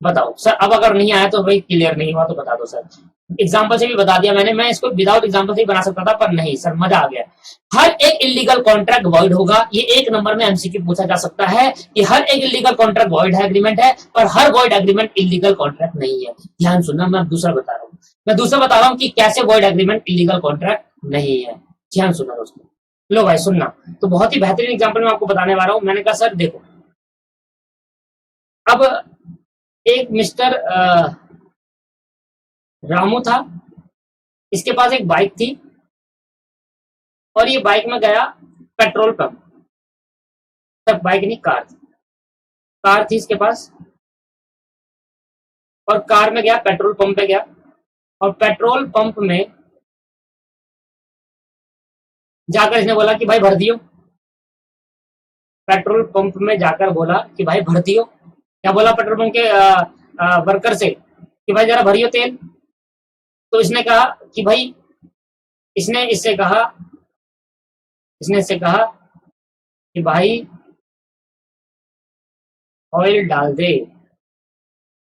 बताओ सर, अब अगर नहीं आया तो भाई क्लियर नहीं हुआ तो बता दो सर, एग्जांपल से भी बता दिया मैंने, मैं इसको विदाउट एग्जांपल से ही बना सकता था पर नहीं सर, मजा आ गया। हर एक इलीगल कॉन्ट्रैक्ट वॉइड होगा, ये एक नंबर में एमसीक्यू पूछा जा सकता है कि हर एक इलीगल कॉन्ट्रैक्ट वॉइड है, एग्रीमेंट है, पर हर वॉइड एग्रीमेंट इलीगल कॉन्ट्रैक्ट नहीं है। ध्यान सुनना, मैं दूसरा बता रहा हूँ, मैं दूसरा बता रहा हूँ कि कैसे वॉइड एग्रीमेंट इलीगल कॉन्ट्रैक्ट नहीं है। ध्यान सुनना दोस्तों, लो भाई सुनना, तो बहुत ही बेहतरीन एग्जाम्पल मैं आपको बताने वाला हूँ। मैंने कहा सर देखो, अब एक मिस्टर रामू था, इसके पास एक बाइक थी, और ये बाइक में गया पेट्रोल पंप, तब बाइक नहीं कार थी, कार थी इसके पास, और कार में गया पेट्रोल पंप पे गया, और पेट्रोल पंप में जाकर इसने बोला कि भाई भर दियो, पेट्रोल पंप में जाकर बोला कि भाई भर दियो। क्या बोला पेट्रोल पंप के वर्कर से कि भाई जरा भरियो तेल। तो इसने कहा कि भाई, इसने इससे कहा कि भाई ऑयल डाल दे,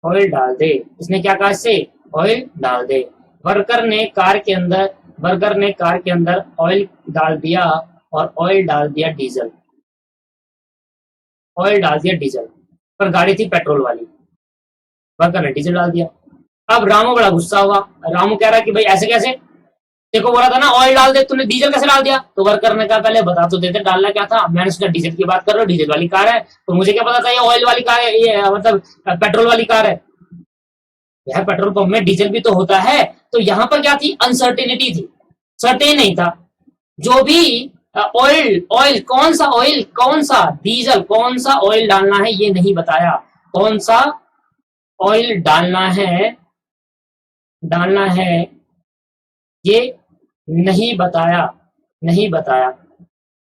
ऑयल डाल दे। इसने क्या कहा इससे, ऑयल डाल दे। वर्कर ने कार के अंदर ऑयल डाल दिया, और ऑयल डाल दिया डीजल, ऑयल डाल दिया डीजल, पर गाड़ी थी पेट्रोल वाली, वर्कर ने डीजल डाल दिया। अब रामू बड़ा गुस्सा हुआ, रामू कह रहा कि भाई ऐसे कैसे, देखो बोला था ना ऑयल डाल दे, तूने डीजल कैसे डाल दिया। तो वर्कर ने कहा पहले बता तो देते डालना क्या था, मैंने सोचा डीजल की बात कर रहा हूँ, डीजल वाली कार है, तो मुझे क्या पता था ये ऑयल वाली कार है, ये मतलब पेट्रोल वाली कार है। यह पेट्रोल पंप में डीजल भी तो होता है। तो यहाँ पर क्या थी, अनसर्टेनिटी थी, सर्टेन नहीं था। जो भी ऑयल ऑयल कौन सा डीजल, कौन सा ऑयल डालना है ये नहीं बताया, कौन सा ऑयल डालना है ये नहीं बताया, नहीं बताया।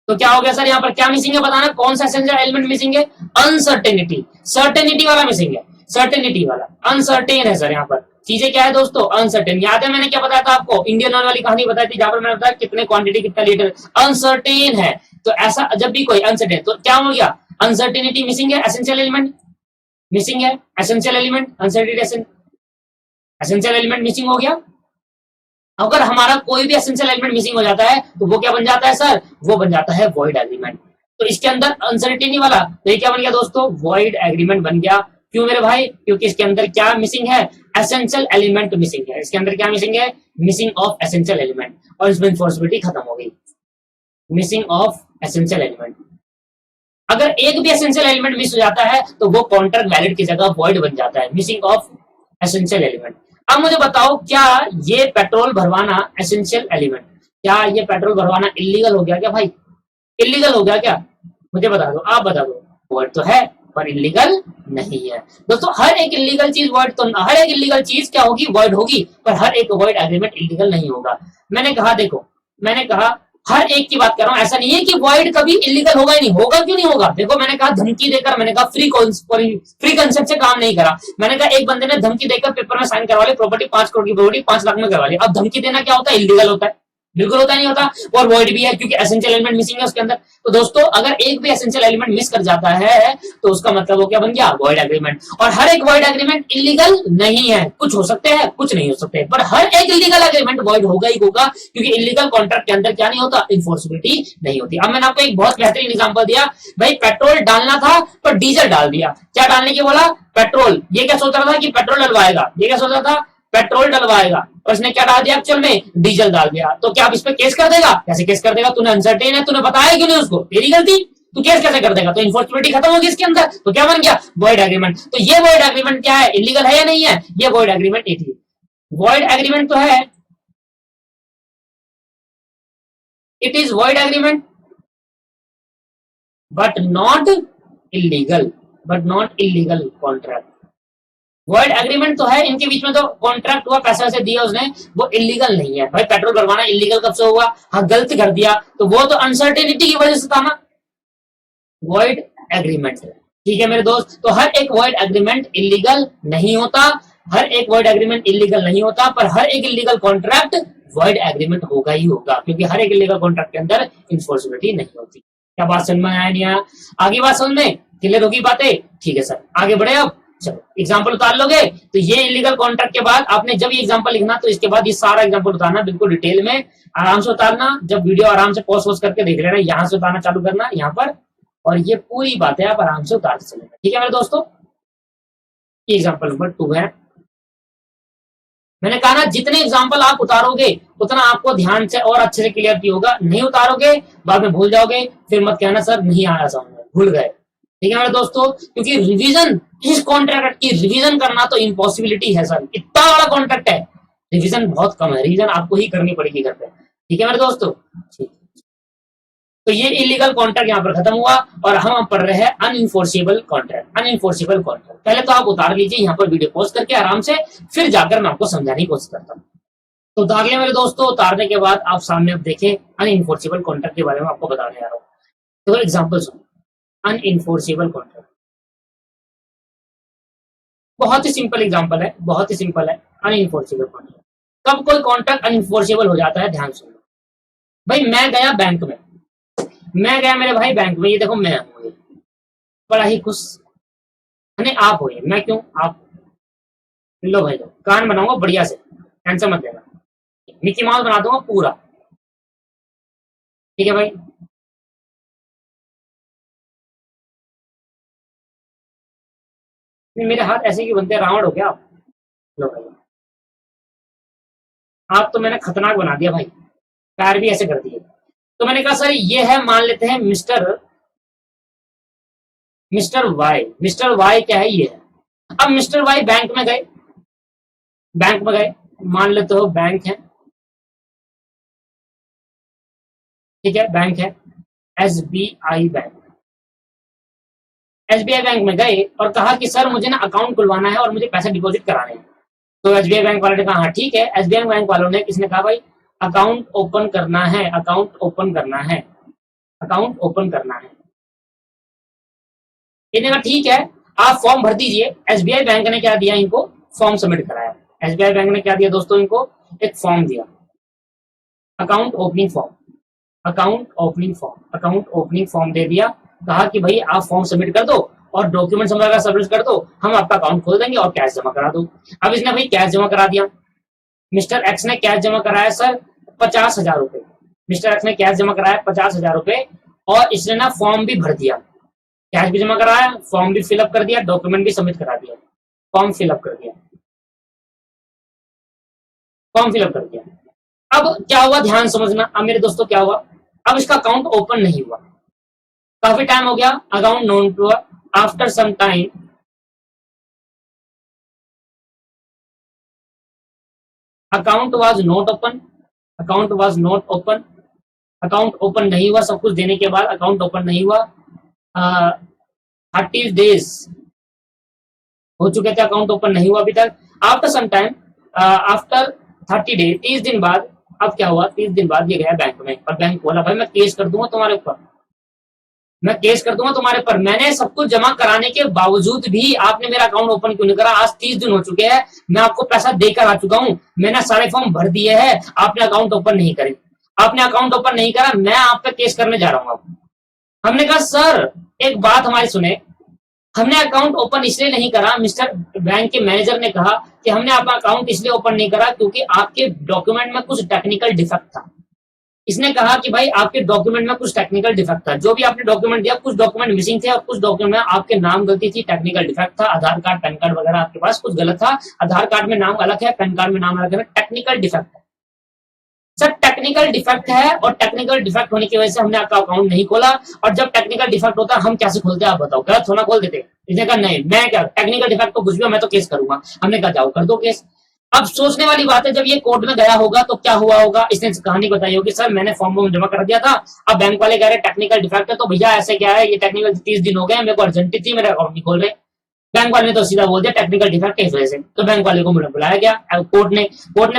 तो क्या हो गया सर, यहाँ पर क्या मिसिंग है बताना, कौन सा एसेंशियल एलिमेंट मिसिंग है, अनसर्टेनिटी, सर्टेनिटी वाला मिसिंग है, सर्टेनिटी वाला, अनसर्टेन है सर यहाँ पर। चीजें क्या है दोस्तों, अनसर्टेन। याद है मैंने क्या बताया था आपको, इंडियन ऑयल वाली कहानी बताई थी, जहां पर मैंने बताया कितने क्वांटिटी कितना लीटर, अनसर्टेन है। तो ऐसा जब भी कोई अनसर्टेन, तो क्या हो गया, अनसर्टेनिटी मिसिंग है, एसेंशियल एलिमेंट मिसिंग है, essential element, uncertainty essential element missing हो गया। अगर हमारा कोई भी एसेंशियल एलिमेंट मिसिंग हो जाता है तो वो क्या बन जाता है सर, वो बन जाता है वॉइड एग्रीमेंट। तो इसके अंदर अनसर्टेनिटी वाला, तो ये क्या बन गया दोस्तों, वॉइड एग्रीमेंट बन गया। क्यों मेरे भाई, क्योंकि इसके अंदर क्या मिसिंग है, एसेंशियल एलिमेंट मिसिंग है। इसके अंदर क्या मिसिंग है, मिसिंग ऑफ एसेंशियल एलिमेंट, और इसमें इन्फोर्सिबिलिटी खत्म हो गई, मिसिंग ऑफ एसेंशियल एलिमेंट। अगर एक भी एसेंशियल एलिमेंट मिस हो जाता है तो वो कॉन्ट्रैक्ट वैलिड की जगह वॉइड बन जाता है, मिसिंग ऑफ एसेंशियल एलिमेंट। अब मुझे बताओ, क्या ये पेट्रोल भरवाना एसेंशियल एलिमेंट, क्या ये पेट्रोल भरवाना इलीगल हो गया क्या भाई, इलीगल हो गया क्या, मुझे बता दो, आप बता दो। वर्ड तो है पर इलीगल नहीं है दोस्तों। हर एक इलीगल चीज वर्ड तो, हर एक इलीगल चीज क्या होगी, वर्ड होगी, पर हर एक वर्ड एग्रीमेंट इलीगल नहीं होगा। मैंने कहा देखो, मैंने कहा हर एक की बात कर रहा हूं, ऐसा नहीं है कि वॉइड कभी इलीगल होगा ही नहीं होगा, क्यों नहीं होगा। देखो मैंने कहा धमकी देकर, मैंने कहा फ्री कंसेप्ट से काम नहीं करा। मैंने कहा एक बंदे ने धमकी देकर पेपर में साइन करवा ली, प्रॉपर्टी 5 करोड़ की प्रॉपर्टी 5 लाख में करवा ली। अब धमकी देना क्या होता है, इलीगल होता है, बिल्कुल होता नहीं होता। और वॉइड भी है क्योंकि एसेंशियल एलिमेंट मिसिंग है उसके अंदर। तो दोस्तों अगर एक भी एसेंशियल एलिमेंट मिस कर जाता है तो उसका मतलब वो क्या बन गया, वॉइड एग्रीमेंट। और हर एक वॉइड एग्रीमेंट इलीगल नहीं है, कुछ हो सकते हैं कुछ नहीं हो सकते, पर हर एक इलीगल एग्रीमेंट वॉइड होगा ही होगा, क्योंकि इलीगल कॉन्ट्रैक्ट के अंदर क्या नहीं होता, इन्फोर्सिबिलिटी नहीं होती। अब मैंने आपको एक बहुत बेहतरीन एग्जांपल दिया, भाई पेट्रोल डालना था पर डीजल डाल दिया। क्या डालने की बोला, पेट्रोल। ये क्या सोच रहा था कि पेट्रोल डलवाएगा, ये क्या सोच रहा था, पेट्रोल डलवाएगा, और इसने क्या डाल दिया एक्चुअल में, डीजल डाल दिया। तो क्या आप इस पे केस कर देगा, कैसे केस कर देगा, तूने अनसर्टेन है, तूने बताया क्यों नहीं उसको, तेरी गलती, तू केस कैसे कर देगा। तो इन्फोर्सबिलिटी खत्म होगी इसके अंदर, तो क्या बन गया, वॉइड एग्रीमेंट। तो ये वॉइड एग्रीमेंट क्या है, इलीगल है या नहीं है, ये वॉइड एग्रीमेंट एक वॉइड एग्रीमेंट तो है, it is void agreement but not illegal, but not illegal contract. Word agreement तो है, इनके बीच में तो कॉन्ट्रैक्ट हुआ, पैसा वैसे दिया उसने, वो इलीगल नहीं है। भाई पेट्रोल भरवाना इलीगल कब से हुआ, हाँ गलत कर दिया तो वो तो अनसर्टेनिटी की वजह से था ना, वर्ड एग्रीमेंट। ठीक है मेरे दोस्त, तो हर एक वर्ड एग्रीमेंट इलीगल नहीं होता, हर एक वर्ड एग्रीमेंट इलीगल नहीं होता, पर हर एक इलीगल कॉन्ट्रैक्ट वर्ड एग्रीमेंट होगा ही होगा, क्योंकि हर एक इलीगल कॉन्ट्रैक्ट के अंदर इन्फोर्सिबिलिटी नहीं होती। क्या बात समझ में आया नहीं आया, आगे बात समझ में क्लियर होगी बातें, ठीक है सर आगे बढ़े। अब चलो एग्जाम्पल उतार लोगे, तो ये इलीगल कॉन्ट्रैक्ट के बाद आपने जब ये एग्जाम्पल लिखना तो इसके बाद ये सारा एग्जाम्पल उतारना बिल्कुल डिटेल में, आराम से उतारना। जब वीडियो आराम से पॉज वॉज करके देख लेना, यहाँ से उतारना चालू करना यहाँ पर, और ये पूरी बातें आप आराम से उतार चलेंगे। ठीक है मेरे दोस्तों, ये एग्जाम्पल नंबर 2 है। मैंने कहा ना जितने एग्जाम्पल आप उतारोगे उतना आपको ध्यान से और अच्छे से क्लियरिटी होगा, नहीं उतारोगे बाद में भूल जाओगे, फिर मत कहना सर नहीं आया समझ, भूल गए। ठीक है मेरे दोस्तों, क्योंकि रिवीजन, इस कॉन्ट्रैक्ट की रिवीजन करना तो इम्पॉसिबिलिटी है सर, इतना बड़ा कॉन्ट्रैक्ट है, रिवीजन बहुत कम है, रिवीजन आपको ही करनी पड़ेगी घर पे। ठीक है मेरे दोस्तों, ठीक। तो ये इलीगल कॉन्ट्रैक्ट यहाँ पर खत्म हुआ, और हम पढ़ रहे हैं अनइंफोर्सिबल कॉन्ट्रैक्ट। अनइंफोर्सिबल कॉन्ट्रैक्ट पहले तो आप उतार लीजिए यहाँ पर वीडियो पॉज करके आराम से, फिर जाकर मैं आपको समझाने की कोशिश करता हूँ। तो उतार लिया मेरे दोस्तों, उतारने के बाद आप सामने अब देखें अनइंफोर्सिबल कॉन्ट्रैक्ट के बारे में आपको बताने आ रहा हूँ। तो एग्जाम्पल सुनो, अनइंफोर्सिबल कॉन्ट्रैक्ट बहुत ही सिंपल एग्जाम्पल है, बहुत ही सिंपल है। अनइंफोर्सिबल कॉन्ट्रैक्ट, कब कोई कॉन्ट्रैक्ट अनइंफोर्सिबल हो जाता है, ध्यान सुनो। भाई मैं गया बैंक में, मैं गया मेरे भाई बैंक में, ये देखो मैं हूँ, बड़ा ही खुश, नहीं आप हो, मैं क्यों, आप लो भाई लो, कान बनाऊंगा बढ़िया से, टेंशन मत लेना, मिकी माउस बना दूंगा पूरा। ठीक है भाई, मेरे हाथ ऐसे क्यों बनते हैं, रावण हो गया आप। लो भाई, आप तो मैंने खतरनाक बना दिया भाई, पैर भी ऐसे कर दिए। तो मैंने कहा सर ये है, मान लेते हैं mister mister Y, mister Y क्या है, ये है। अब मिस्टर वाई बैंक में गए, बैंक में गए, मान लेते हो बैंक है, ठीक है, बैंक है SBI बैंक। SBI बैंक में गए और कहा कि सर मुझे ना अकाउंट खुलवाना है और मुझे पैसे डिपॉजिट कराने हैं। तो SBI बैंक वाले ने कहा हाँ ठीक है। SBI बैंक वालों ने किसने कहा भाई अकाउंट ओपन करना है, अकाउंट ओपन करना है, अकाउंट ओपन करना है। इन्होंने कहा ठीक है आप फॉर्म भर दीजिए। SBI बैंक ने क्या दिया इनको, फॉर्म सबमिट कराया। SBI बैंक ने क्या दिया दोस्तों इनको, एक फॉर्म दिया, account opening form, account opening form, account opening form दे दिया। कहा कि भाई आप फॉर्म सबमिट कर दो और डॉक्यूमेंट वगैरह सबमिट कर दो, हम आपका अकाउंट खोल देंगे और कैश जमा करा दो। अब इसने भाई कैश जमा करा दिया। मिस्टर एक्स ने कैश जमा कराया सर 50,000 रुपए। मिस्टर एक्स ने कैश जमा कराया 50,000 रुपए और इसने ना फॉर्म भी भर दिया, कैश भी जमा कराया, फॉर्म भी फिलअप कर दिया, डॉक्यूमेंट भी सबमिट करा दिया, फॉर्म फिलअप कर दिया, फॉर्म फिलअप कर दिया। अब क्या हुआ ध्यान समझना, अब मेरे दोस्तों क्या हुआ, अब इसका अकाउंट ओपन नहीं हुआ, काफी टाइम हो गया, अकाउंट नॉट हुआ। After some time account was not open, account was not open, account open नहीं हुआ। सब कुछ देने के बाद अकाउंट ओपन नहीं हुआ। 30 डेज हो चुके थे, अकाउंट ओपन नहीं हुआ अभी तक। After some time, after 30 days, 30 दिन बाद अब क्या हुआ, 30 दिन बाद ये गया बैंक में और बैंक बोला भाई मैं केस कर दूंगा तुम्हारे ऊपर, मैं केस कर दूंगा तुम्हारे पर, मैंने सब कुछ जमा कराने के बावजूद भी आपने मेरा अकाउंट ओपन क्यों नहीं करा, आज 30 दिन हो चुके हैं, मैं आपको पैसा देकर आ चुका हूं, मैंने सारे फॉर्म भर दिए हैं, आपने अकाउंट ओपन नहीं करे, आपने अकाउंट ओपन नहीं करा, मैं आप पे केस करने जा रहा हूँ। हमने कहा सर एक बात हमारी सुने, हमने अकाउंट ओपन इसलिए नहीं करा, मिस्टर बैंक के मैनेजर ने कहा कि हमने आपका अकाउंट इसलिए ओपन नहीं करा क्योंकि आपके डॉक्यूमेंट में कुछ टेक्निकल डिफेक्ट था। इसने कहा कि भाई आपके डॉक्यूमेंट में कुछ टेक्निकल डिफेक्ट था, जो भी आपने डॉक्यूमेंट दिया कुछ डॉक्यूमेंट मिसिंग थे और कुछ डॉक्यूमेंट में आपके नाम गलती थी, टेक्निकल डिफेक्ट था, आधार कार्ड पैन कार्ड वगैरह आपके पास कुछ गलत था, आधार कार्ड में नाम अलग है, पैन कार्ड में नाम अलग है, टेक्निकल डिफेक्ट है सर, टेक्निकल डिफेक्ट है और टेक्निकल डिफेक्ट होने की वजह से हमने आपका अकाउंट नहीं खोला। और जब टेक्निकल डिफेक्ट होता है हम कैसे खोलते हैं आप बताओ, गलत होना खोल देते। इसने कहा नहीं मैं क्या टेक्निकल डिफेक्ट तो कुछ भी, मैं तो केस करूंगा। हमने कहा जाओ कर दो केस। अब सोचने वाली बात है जब ये कोर्ट में गया होगा तो क्या हुआ होगा, इसने कहानी बताई होगी सर मैंने फॉर्म जमा कर दिया था, अब बैंक वाले कह रहे टेक्निकल डिफेक्ट है, तो भैया ऐसे क्या है ये टेक्निकल 30 दिन हो गए मेरे को अर्जेंटी थी, मेरा अकाउंट नहीं खोल रहे। बैंक वाले ने तो सीधा बोल दिया टेक्निकल डिफेक्ट है इस वजह से, तो बैंक वाले को बुलाया गया कोर्ट ने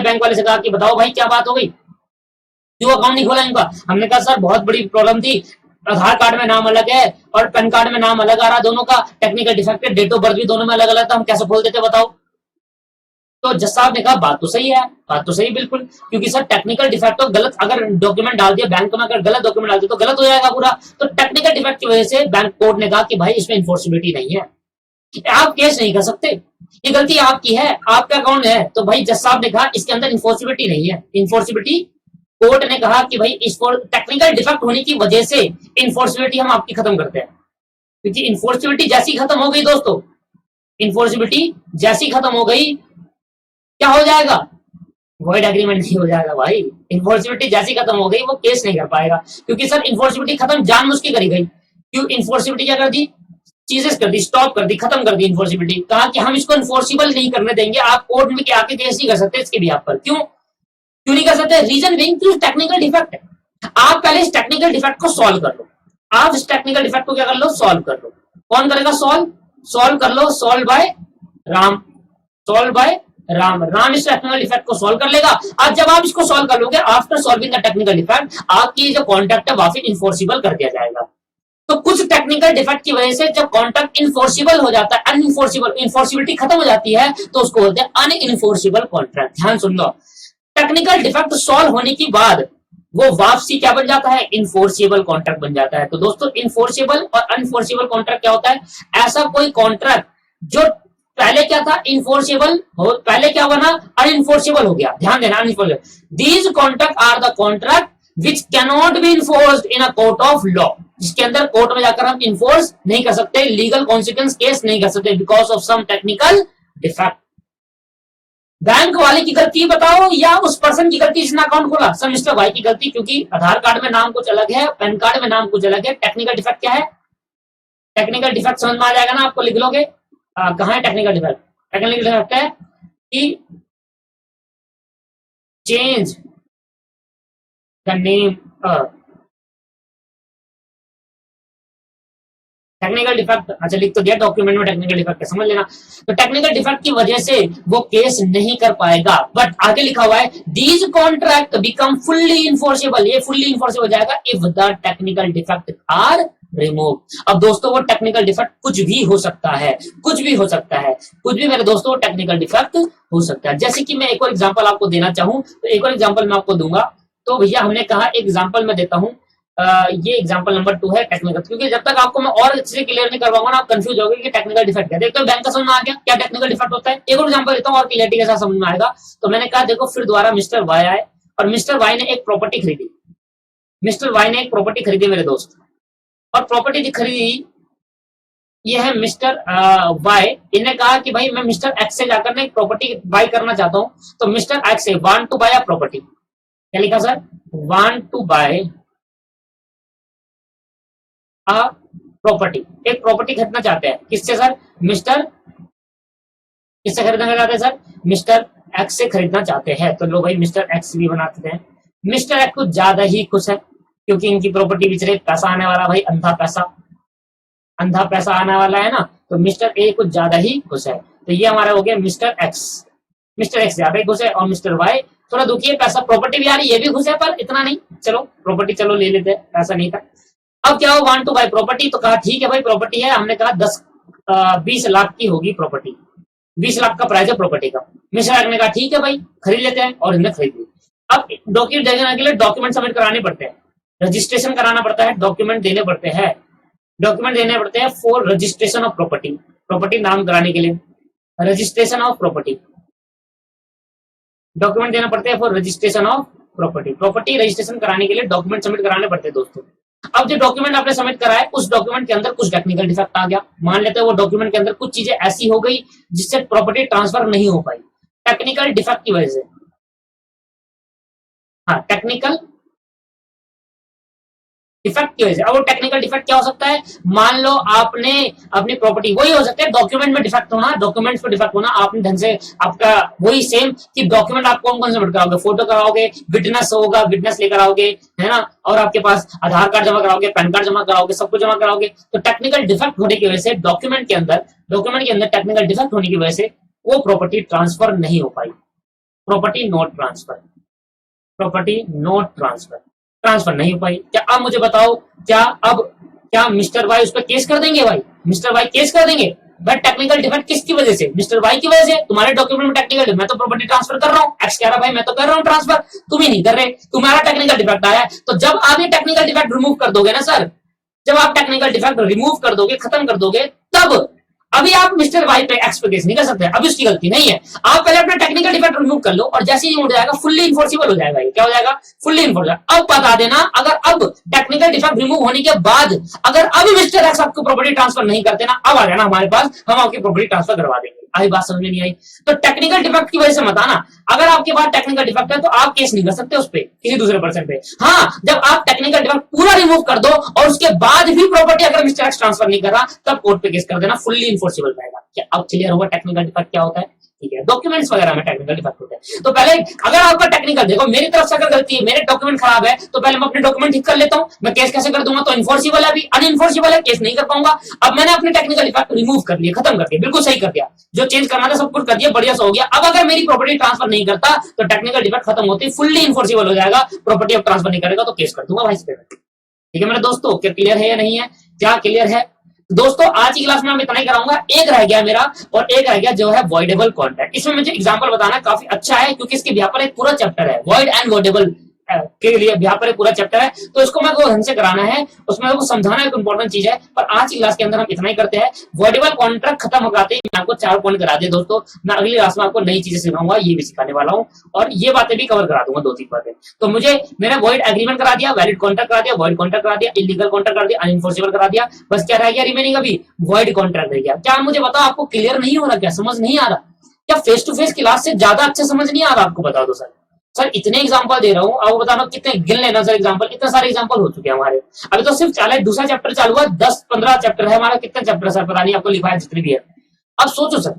बैंक वाले से कहा कि बताओ भाई क्या बात हो गई, क्यों अकाउंट नहीं खोला इनका। हमने कहा सर बहुत बड़ी प्रॉब्लम थी, आधार कार्ड में नाम अलग है और पैन कार्ड में नाम अलग आ रहा, दोनों का टेक्निकल डिफेक्ट है, डेट ऑफ बर्थ भी दोनों में अलग अलग था, हम कैसे खोल देते बताओ। तो जज साहब ने कहा बात तो सही है, बात तो सही बिल्कुल, क्योंकि सर टेक्निकल डिफेक्ट तो गलत अगर डॉक्यूमेंट डाल दिया बैंक में, अगर गलत डॉक्यूमेंट डाल दिया तो गलत हो जाएगा पूरा, तो टेक्निकल डिफेक्ट की वजह से बैंक कोर्ट ने कहा कि भाई इसमें इन्फोर्सिबिलिटी नहीं है, आप केस नहीं कर सकते, ये गलती आपकी है, आपका अकाउंट है, तो भाई जज साहब ने कहा इसके अंदर इन्फोर्सिबिलिटी नहीं है। इन्फोर्सिबिलिटी कोर्ट ने कहा कि भाई इस टेक्निकल डिफेक्ट होने की वजह से इन्फोर्सिबिलिटी हम आपकी खत्म करते हैं, क्योंकि इन्फोर्सिबिलिटी जैसी खत्म हो गई दोस्तों, इन्फोर्सिबिलिटी जैसी खत्म हो गई क्या हो जाएगा, वॉइड एग्रीमेंट नहीं हो जाएगा भाई। इन्फोर्सिबिलिटी जैसी खत्म हो गई वो केस नहीं कर पाएगा, क्योंकि सर इन्फोर्सिबिलिटी खत्म जानबूझ के करी गई, क्यों इन्फोर्सिबिलिटी क्या कर दी, चीजें कर दी, स्टॉप कर दी, खत्म कर दी इन्फोर्सिबिलिटी, कहा कि हम इसको इन्फोर्सिबल नहीं करने देंगे, आप कोर्ट में आके केस नहीं कर सकते इसके भी आप पर, क्यों क्यों नहीं कर सकते, रीजन बीइंग कि टेक्निकल डिफेक्ट है। आप पहले इस टेक्निकल डिफेक्ट को सॉल्व कर लो, आप इस टेक्निकल डिफेक्ट को क्या कर लो, सॉल्व कर लो। कौन करेगा सॉल्व, सॉल्व कर लो, solve by Ram, solve by Ram, Ram इस टेक्निकल डिफेक्ट को सॉल्व कर लेगा। अब जब आप इसको सॉल्व कर लोगे, after solving the technical defect, आपकी जो कॉन्ट्रैक्ट है वापस इन्फोर्सिबल कर दिया जाएगा। तो कुछ टेक्निकल डिफेक्ट की वजह से जब कॉन्ट्रैक्ट इन्फोर्सिबल हो जाता है, अनइन्फोर्सिबल, इन्फोर्सिबिलिटी खत्म हो जाती है, तो उसको बोलते हैं अनइन्फोर्सिबल कॉन्ट्रैक्ट। ध्यान सुन लो, टेक्निकल डिफेक्ट सॉल्व होने के बाद वो वापसी क्या बन जाता है, इन्फोर्सिबल कॉन्ट्रैक्ट बन जाता है। तो दोस्तों इन्फोर्सिबल और अनफोर्सिबल कॉन्ट्रैक्ट क्या होता है, ऐसा कोई कॉन्ट्रैक्ट जो पहले क्या था इन्फोर्सिबल, पहले क्या बना अनइन्फोर्सिबल हो गया, ध्यान देना unenforceable. These contract are the contract which cannot be enforced in a court of law, जिसके अंदर कोर्ट में जाकर हम इन्फोर्स नहीं कर सकते, लीगल कॉन्सिक्वेंस केस नहीं कर सकते, because of some technical defect. Bank वाले की गलती बताओ या उस पर्सन की गलती जिसने अकाउंट खोला, सर मिस्टर भाई की गलती, क्योंकि आधार कार्ड में नाम कुछ अलग है, पैन कार्ड में नाम कुछ अलग है। टेक्निकल डिफेक्ट क्या है, टेक्निकल डिफेक्ट समझ में आ जाएगा ना आपको, लिख लोगे कहां है टेक्निकल डिफेक्ट, टेक्निकल डिफेक्ट है कि change the name technical defect, अच्छा लिख तो दिया डॉक्यूमेंट में टेक्निकल डिफेक्ट समझ लेना। तो टेक्निकल डिफेक्ट की वजह से वो केस नहीं कर पाएगा, बट आगे लिखा हुआ है these contract become fully enforceable, ये फुल्ली इन्फोर्सेबल हो जाएगा if the technical defect are remove. अब दोस्तों वो टेक्निकल डिफेक्ट कुछ भी हो सकता है, कुछ भी हो सकता है, कुछ भी मेरे दोस्तों टेक्निकल डिफेक्ट हो सकता है। जैसे कि मैं एक और एग्जांपल आपको देना चाहूं तो एक और एग्जांपल मैं आपको दूंगा। तो भैया हमने कहा एग्जांपल मैं देता हूं, ये एग्जांपल नंबर 2 है टेक्निकल, क्योंकि जब तक आपको मैं और अच्छे से क्लियर नहीं करवाऊंगा ना आप कंफ्यूज होगे कि टेक्निकल डिफेक्ट क्या है। देखो बैंक का समझ में आ गया क्या टेक्निकल डिफेक्ट होता है। एक और एग्जांपल देता हूं और क्लियरिटी के साथ समझ में आएगा। तो मैंने कहा देखो फिर दोबारा मिस्टर वाई आए और मिस्टर वाई ने एक प्रॉपर्टी खरीदी, मिस्टर वाई ने एक प्रॉपर्टी खरीदी मेरे दोस्त, और प्रॉपर्टी खरीदी ये है मिस्टर वाई। इन्हें कहा कि भाई मैं मिस्टर एक्स से जाकर ना एक प्रॉपर्टी बाय करना चाहता हूं। तो मिस्टर एक्स से want to buy a property, क्या लिखा sir, want to buy a property, एक प्रॉपर्टी खरीदना चाहते हैं किससे सर, मिस्टर किससे खरीदना चाहते हैं सर, मिस्टर एक्स से खरीदना चाहते हैं। तो लो भाई मिस्टर एक्स भी बनाते हैं। मिस्टर एक्स कुछ ज्यादा ही खुश है क्योंकि इनकी प्रॉपर्टी बेच रहे, पैसा आने वाला भाई, अंधा पैसा आने वाला है ना। तो मिस्टर ए कुछ ज्यादा ही खुश है। तो ये हमारा हो गया मिस्टर एक्स, मिस्टर एक्स ज्यादा ही खुश है, और मिस्टर वाई थोड़ा दुखी है, पैसा प्रॉपर्टी भी आ रही है, ये भी खुश है पर इतना नहीं, चलो प्रॉपर्टी चलो ले लेते हैं, पैसा नहीं था। अब क्या हो, वांट टू बाय प्रॉपर्टी, तो कहा ठीक है भाई प्रॉपर्टी है, हमने कहा 20 लाख की होगी प्रॉपर्टी, 20 लाख का प्राइस है प्रॉपर्टी का। मिस्टर एक्स ने कहा ठीक है भाई खरीद लेते हैं, और इन्हें खरीद ली। अब डॉक्यूमेंट देने के लिए डॉक्यूमेंट सबमिट कराने पड़ते हैं, रजिस्ट्रेशन कराना पड़ता है, डॉक्यूमेंट देने पड़ते हैं, डॉक्यूमेंट देने पड़ते हैं for registration of property, property नाम कराने के लिए, रजिस्ट्रेशन ऑफ प्रॉपर्टी, डॉक्यूमेंट देना पड़ते हैं for registration of property, property registration कराने के लिए डॉक्यूमेंट सबमिट कराने पड़ते हैं दोस्तों। अब जो डॉक्यूमेंट आपने सबमिट करा है उस डॉक्यूमेंट के अंदर कुछ टेक्निकल डिफेक्ट आ गया, मान लेते हैं वो डॉक्यूमेंट के अंदर कुछ चीजें ऐसी हो गई जिससे प्रॉपर्टी ट्रांसफर नहीं हो पाई टेक्निकल डिफेक्ट की वजह से। हाँ टेक्निकल डिफेक्ट की वजह से। अब वो टेक्निकल डिफेक्ट क्या हो सकता है, मान लो आपने अपनी प्रॉपर्टी, वही हो सकता है डॉक्यूमेंट में डिफेक्ट होना, डॉक्यूमेंट्स में डिफेक्ट होना, आपने ढंग से आपका वही सेम कि डॉक्यूमेंट आप कौन कौन सबमिट कराओगे, फोटो कराओगे, विटनेस होगा, विटनेस लेकर आओगे, है ना, और आपके पास आधार कार्ड जमा कराओगे, पैन कार्ड जमा कराओगे, सब कुछ जमा कराओगे। तो टेक्निकल डिफेक्ट होने की वजह से डॉक्यूमेंट के अंदर टेक्निकल डिफेक्ट होने की वजह से वो प्रॉपर्टी ट्रांसफर नहीं हो पाई, property not transfer, property not transfer, transfer नहीं हो पाई। क्या अब मुझे बताओ, क्या मिस्टर वाई उस पर केस कर देंगे, भाई मिस्टर वाई केस कर देंगे, बट टेक्निकल डिफेक्ट किसकी वजह से, मिस्टर वाई की वजह से। तुम्हारे डॉक्यूमेंट में टेक्निकल, मैं तो प्रॉपर्टी ट्रांसफर कर रहा हूँ, एक्स कह रहा भाई मैं तो कर रहा हूँ ट्रांसफर, तुम ही नहीं कर रहे, तुम्हारा टेक्निकल डिफेक्ट आया है। तो जब आप ये टेक्निकल डिफेक्ट रिमूव कर दोगे ना सर, जब आप टेक्निकल डिफेक्ट रिमूव कर दोगे, खत्म कर दोगे, तब अभी आप मिस्टर वाई पे एक्स पे केस नहीं कर सकते, अभी उसकी गलती नहीं है। आप पहले अपना टेक्निकल डिफेक्ट रिमूव कर लो और जैसे ही उठ जाएगा फुल्ली इन्फोर्सिबल हो जाएगा, ये क्या हो जाएगा, फुल्ली इन्फोर्सिबल। अब बता देना अगर अब टेक्निकल डिफेक्ट रिमूव होने के बाद अगर अब मिस्टर एक्स आपको प्रॉपर्टी ट्रांसफर नहीं करते ना, अब आ जाना हमारे पास, हम आपकी प्रॉपर्टी ट्रांसफर करवा देंगे। आई बात समझ में नहीं आई? तो टेक्निकल डिफेक्ट की वजह से मत आना, अगर आपके पास टेक्निकल डिफेक्ट है तो आप केस नहीं कर सकते उस पर किसी दूसरे पर्सन पे। हाँ जब आप टेक्निकल डिफेक्ट पूरा रिमूव कर दो और उसके बाद भी प्रॉपर्टी अगर मिस्टर एक्स ट्रांसफर नहीं कर रहा, तब कोर्ट पे केस कर देना, फुल्ली इन्फोर्सिबल रहेगा। क्या अब क्लियर होगा टेक्निकल डिफेक्ट क्या होता है? ठीक है, डॉक्यूमेंट्स वगैरह में टेक्निकल डिफेक्ट होता है। तो पहले अगर आपका टेक्निकल, देखो मेरी तरफ से अगर गलती है, मेरे डॉक्यूमेंट खराब है, तो पहले मैं अपने डॉक्यूमेंट ठीक कर लेता हूं, मैं केस कैसे कर दूंगा, तो इन्फोर्सिबल है, अभी अनइन्फोर्सिबल है, केस नहीं कर पाऊंगा। अब मैंने अपने टेक्निकल डिफेक्ट रिमूव कर लिए, खत्म कर दिया, बिल्कुल सही कर दिया, जो चेंज करना था सब कुछ कर दिया, बढ़िया से हो गया। अब अगर मेरी प्रॉपर्टी ट्रांसफर नहीं करता तो टेक्निकल डिफेक्ट खत्म होती, फुल्ली इन्फोर्सिबल हो जाएगा, प्रॉपर्टी अब ट्रांसफर नहीं करेगा तो केस कर दूंगा भाई इस पे। ठीक है मेरे दोस्तों, क्या क्लियर है या नहीं है? क्या क्लियर है दोस्तों? आज की क्लास में मैं इतना ही कराऊंगा, एक रह गया मेरा, और एक रह गया जो है वॉइडेबल कॉन्ट्रैक्ट। इसमें मुझे एग्जांपल बताना काफी अच्छा है क्योंकि इसके यहाँ पर एक पूरा चैप्टर है, वॉइड एंड वॉइडेबल के लिए यहाँ पर पूरा चैप्टर है, तो इसको मैं ढंग से कराना है, उसमें को समझाना एक इंपॉर्टेंट चीज है। पर आज की क्लास के अंदर हम इतना ही करते हैं, वॉइडेबल कॉन्ट्रैक्ट खत्म हो जाते हैं, मैं आपको 4 पॉइंट करा दिए दोस्तों। मैं अगली क्लास में आपको नई चीजें सिखाऊंगा, ये भी सिखाने वाला हूँ, और ये बातें भी कवर करा दूंगा, 2-3 बातें। तो मुझे मैंने वॉइड एग्रीमेंट करा दिया, वैलिड कॉन्ट्रैक्ट करा दिया, वॉइड कॉन्ट्रैक्ट करा दिया, इलीगल कॉन्ट्रैक्ट करा दिया, अनइन्फोर्सेबल करा दिया, बस क्या रह गया रिमेनिंग, अभी वॉइड कॉन्ट्रैक्ट रह गया। क्या मुझे बताओ, आपको क्लियर नहीं हो रहा, क्या समझ नहीं आ रहा, क्या फेस टू फेस क्लास से ज्यादा अच्छा समझ नहीं आ रहा आपको? बता दो सर, सर इतने एग्जांपल दे रहा हूं, अब बताना कितने गिन लेना सर एग्जांपल, कितने सारे एग्जांपल हो चुके हैं हमारे, अभी तो सिर्फ चाले दूसरा चैप्टर चालू हुआ, 10-15 चैप्टर है हमारा, कितने चैप्टर सर पता नहीं आपको लिखा है जितने भी है। अब सोचो सर,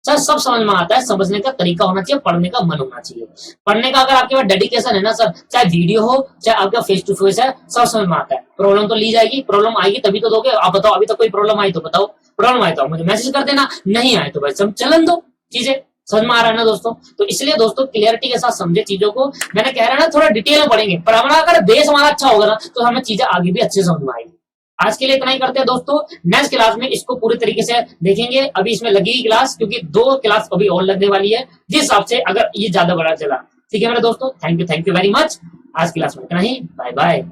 सर सब समझ में आता है, समझने का तरीका होना चाहिए, पढ़ने का मन होना चाहिए। पढ़ने का अगर आपके पास डेडिकेशन है ना सर, चाहे वीडियो हो चाहे आपका फेस टू फेस है, सब समझ में आता है। प्रॉब्लम तो ली जाएगी, प्रॉब्लम आएगी तभी तो दोगे। आप बताओ अभी तक कोई प्रॉब्लम आई तो बताओ, प्रॉब्लम आए तो आप मुझे मैसेज कर देना, नहीं आए तो भाई सब चलन दो। चीजें समझ में आ रहा है ना दोस्तों? तो इसलिए दोस्तों क्लियरिटी के साथ समझे चीजों को। मैंने कह रहा है ना थोड़ा डिटेल में पढ़ेंगे, पर हमारा अगर बेस हमारा अच्छा होगा ना तो हमें चीजें आगे भी अच्छे समझ में आएगी। आज के लिए इतना ही करते हैं दोस्तों, नेक्स्ट क्लास में इसको पूरी तरीके से देखेंगे। अभी इसमें लगेगी क्लास, क्योंकि 2 क्लास अभी और लगने वाली है, जिस हिसाब से अगर ये ज्यादा बड़ा चला। ठीक है मेरे दोस्तों, थैंक यू वेरी मच। आज क्लास में इतना ही, बाय बाय।